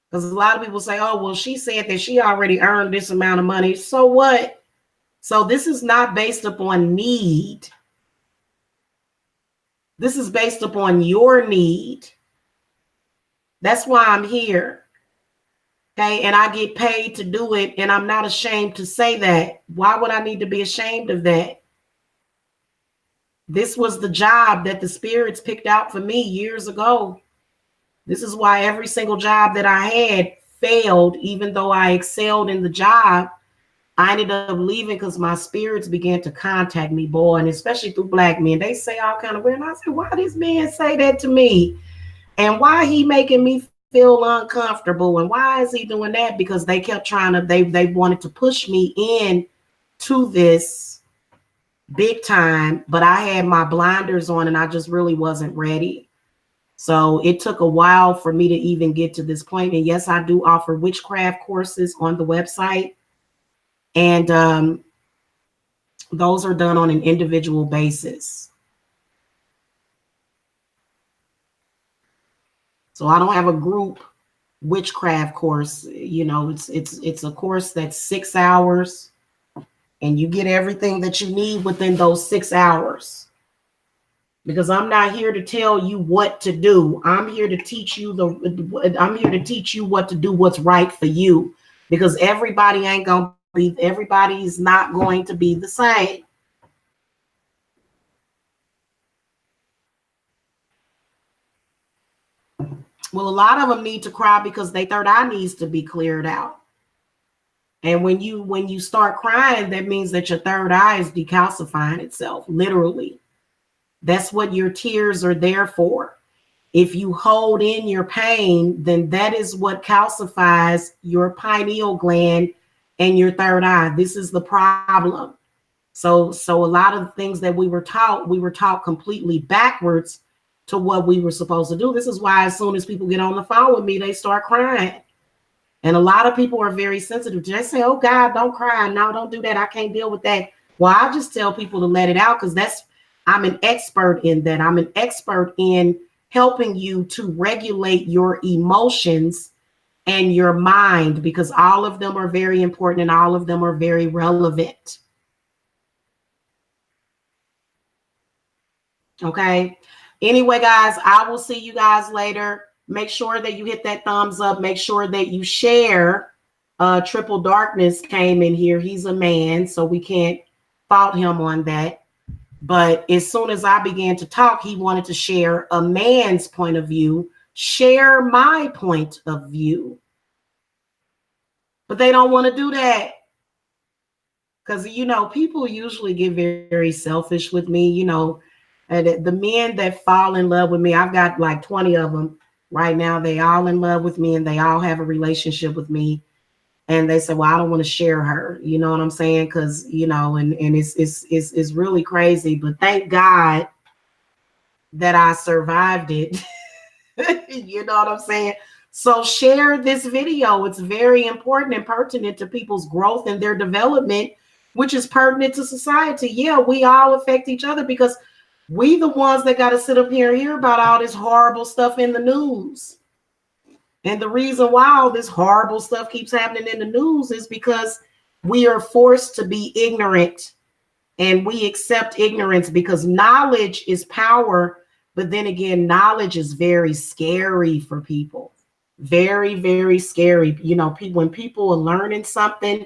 Because a lot of people say, oh, well, she said that she already earned this amount of money. So what? So this is not based upon need. This is based upon your need. That's why I'm here. Okay. And I get paid to do it. And I'm not ashamed to say that. Why would I need to be ashamed of that? This was the job that the spirits picked out for me years ago. This is why every single job that I had failed, even though I excelled in the job. I ended up leaving because my spirits began to contact me, boy, and especially through black men. They say all kind of weird. And I said, why this man say that to me? And why he making me feel uncomfortable? And why is he doing that? Because they kept trying to, they wanted to push me in to this big time, but I had my blinders on and I just really wasn't ready. So it took a while for me to even get to this point. And yes, I do offer witchcraft courses on the website. And those are done on an individual basis. So I don't have a group witchcraft course. It's a course that's 6 hours and you get everything that you need within those 6 hours. Because I'm not here to tell you what to do. I'm here to teach you what to do, what's right for you. Because everybody's not going to be the same. Well, a lot of them need to cry because their third eye needs to be cleared out. And when you start crying, that means that your third eye is decalcifying itself, literally. That's what your tears are there for. If you hold in your pain, then that is what calcifies your pineal gland and your third eye. This is the problem. So a lot of the things that we were taught completely backwards to what we were supposed to do. This is why as soon as people get on the phone with me, they start crying. And a lot of people are very sensitive. They say, oh God, don't cry. No, don't do that. I can't deal with that. Well, I just tell people to let it out because I'm an expert in that. I'm an expert in helping you to regulate your emotions and your mind, because all of them are very important and all of them are very relevant. Okay. Anyway, guys, I will see you guys later. Make sure that you hit that thumbs up. Make sure that you share. Triple Darkness came in here. He's a man, so we can't fault him on that. But as soon as I began to talk, he wanted to share a man's point of view, share my point of view. But they don't want to do that. Because, you know, people usually get very selfish with me. You know, and the men that fall in love with me, I've got like 20 of them right now. They all in love with me and they all have a relationship with me. And they say, well, I don't want to share her. You know what I'm saying? Because, you know, and it's really crazy. But thank God that I survived it. You know what I'm saying? So share this video. It's very important and pertinent to people's growth and their development, which is pertinent to society. Yeah, we all affect each other because we the ones that got to sit up here and hear about all this horrible stuff in the news. And the reason why all this horrible stuff keeps happening in the news is because we are forced to be ignorant, and we accept ignorance because knowledge is power. But then again, knowledge is very scary for people. Very, very scary. You know, when people are learning something,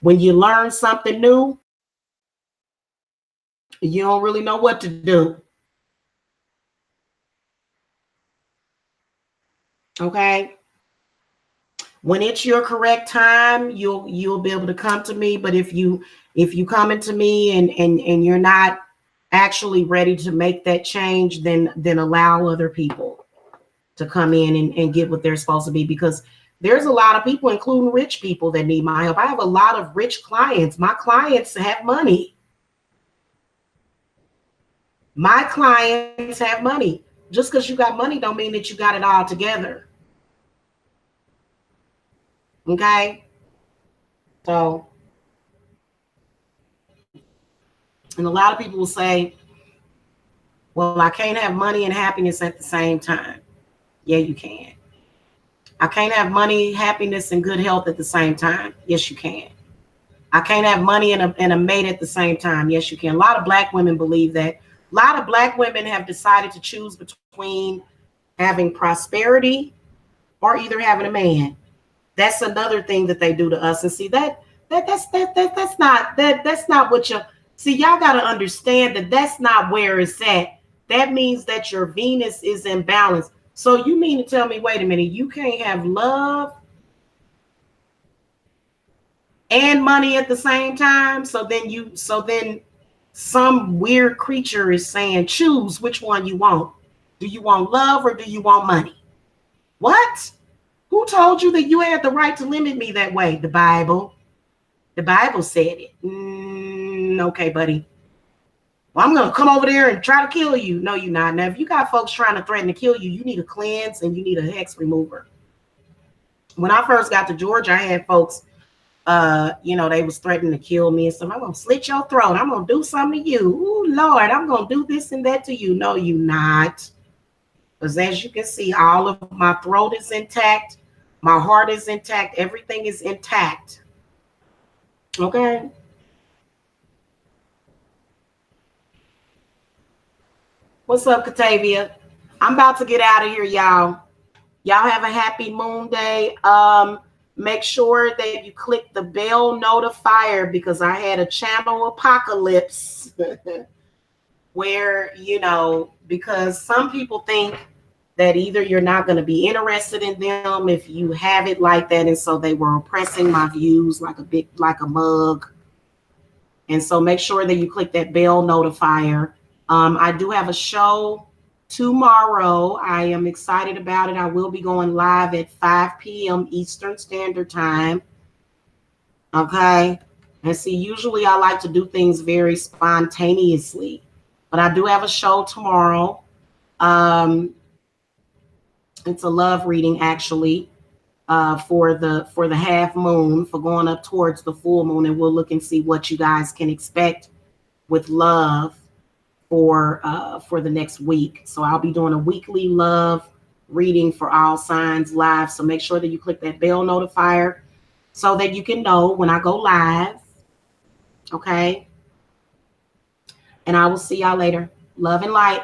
when you learn something new, you don't really know what to do. Okay. When it's your correct time, you'll be able to come to me. But if you come into me and you're not actually ready to make that change, then allow other people to come in and get what they're supposed to be, because there's a lot of people, including rich people, that need my help. I have a lot of rich clients. My clients have money. My clients have money. Just because you got money don't mean that you got it all together. Okay? So, and a lot of people will say, well, I can't have money and happiness at the same time. Yeah, you can. I can't have money, happiness, and good health at the same time. Yes, you can. I can't have money and a mate at the same time. Yes, you can. A lot of Black women believe that. A lot of Black women have decided to choose between having prosperity or either having a man. That's another thing that they do to us. And see, that's not what you see. Y'all got to understand that that's not where it's at. That means that your Venus is in balance. So you mean to tell me, wait a minute, you can't have love and money at the same time? So then some weird creature is saying, choose which one you want. Do you want love or do you want money? What? Who told you that you had the right to limit me that way? The Bible. The Bible said it. Okay, buddy. Well, I'm going to come over there and try to kill you. No, you're not. Now, if you got folks trying to threaten to kill you, you need a cleanse and you need a hex remover. When I first got to Georgia, I had folks, they was threatening to kill me and stuff. I'm going to slit your throat. I'm going to do something to you. Ooh, Lord, I'm going to do this and that to you. No, you not. Because as you can see, all of my throat is intact. My heart is intact. Everything is intact. Okay. What's up, Katavia? I'm about to get out of here, y'all. Y'all have a happy moon day. Make sure that you click the bell notifier, because I had a channel apocalypse where, because some people think that either you're not going to be interested in them if you have it like that. And so they were oppressing my views like a mug. And so make sure that you click that bell notifier. I do have a show tomorrow. I am excited about it. I will be going live at 5 p.m. Eastern Standard Time. Okay. And see, usually I like to do things very spontaneously, but I do have a show tomorrow. It's a love reading, actually, for the half moon, for going up towards the full moon, and we'll look and see what you guys can expect with love for the next week. So I'll be doing a weekly love reading for all signs live. So make sure that you click that bell notifier so that you can know when I go live. Okay. And I will see y'all later. Love and light.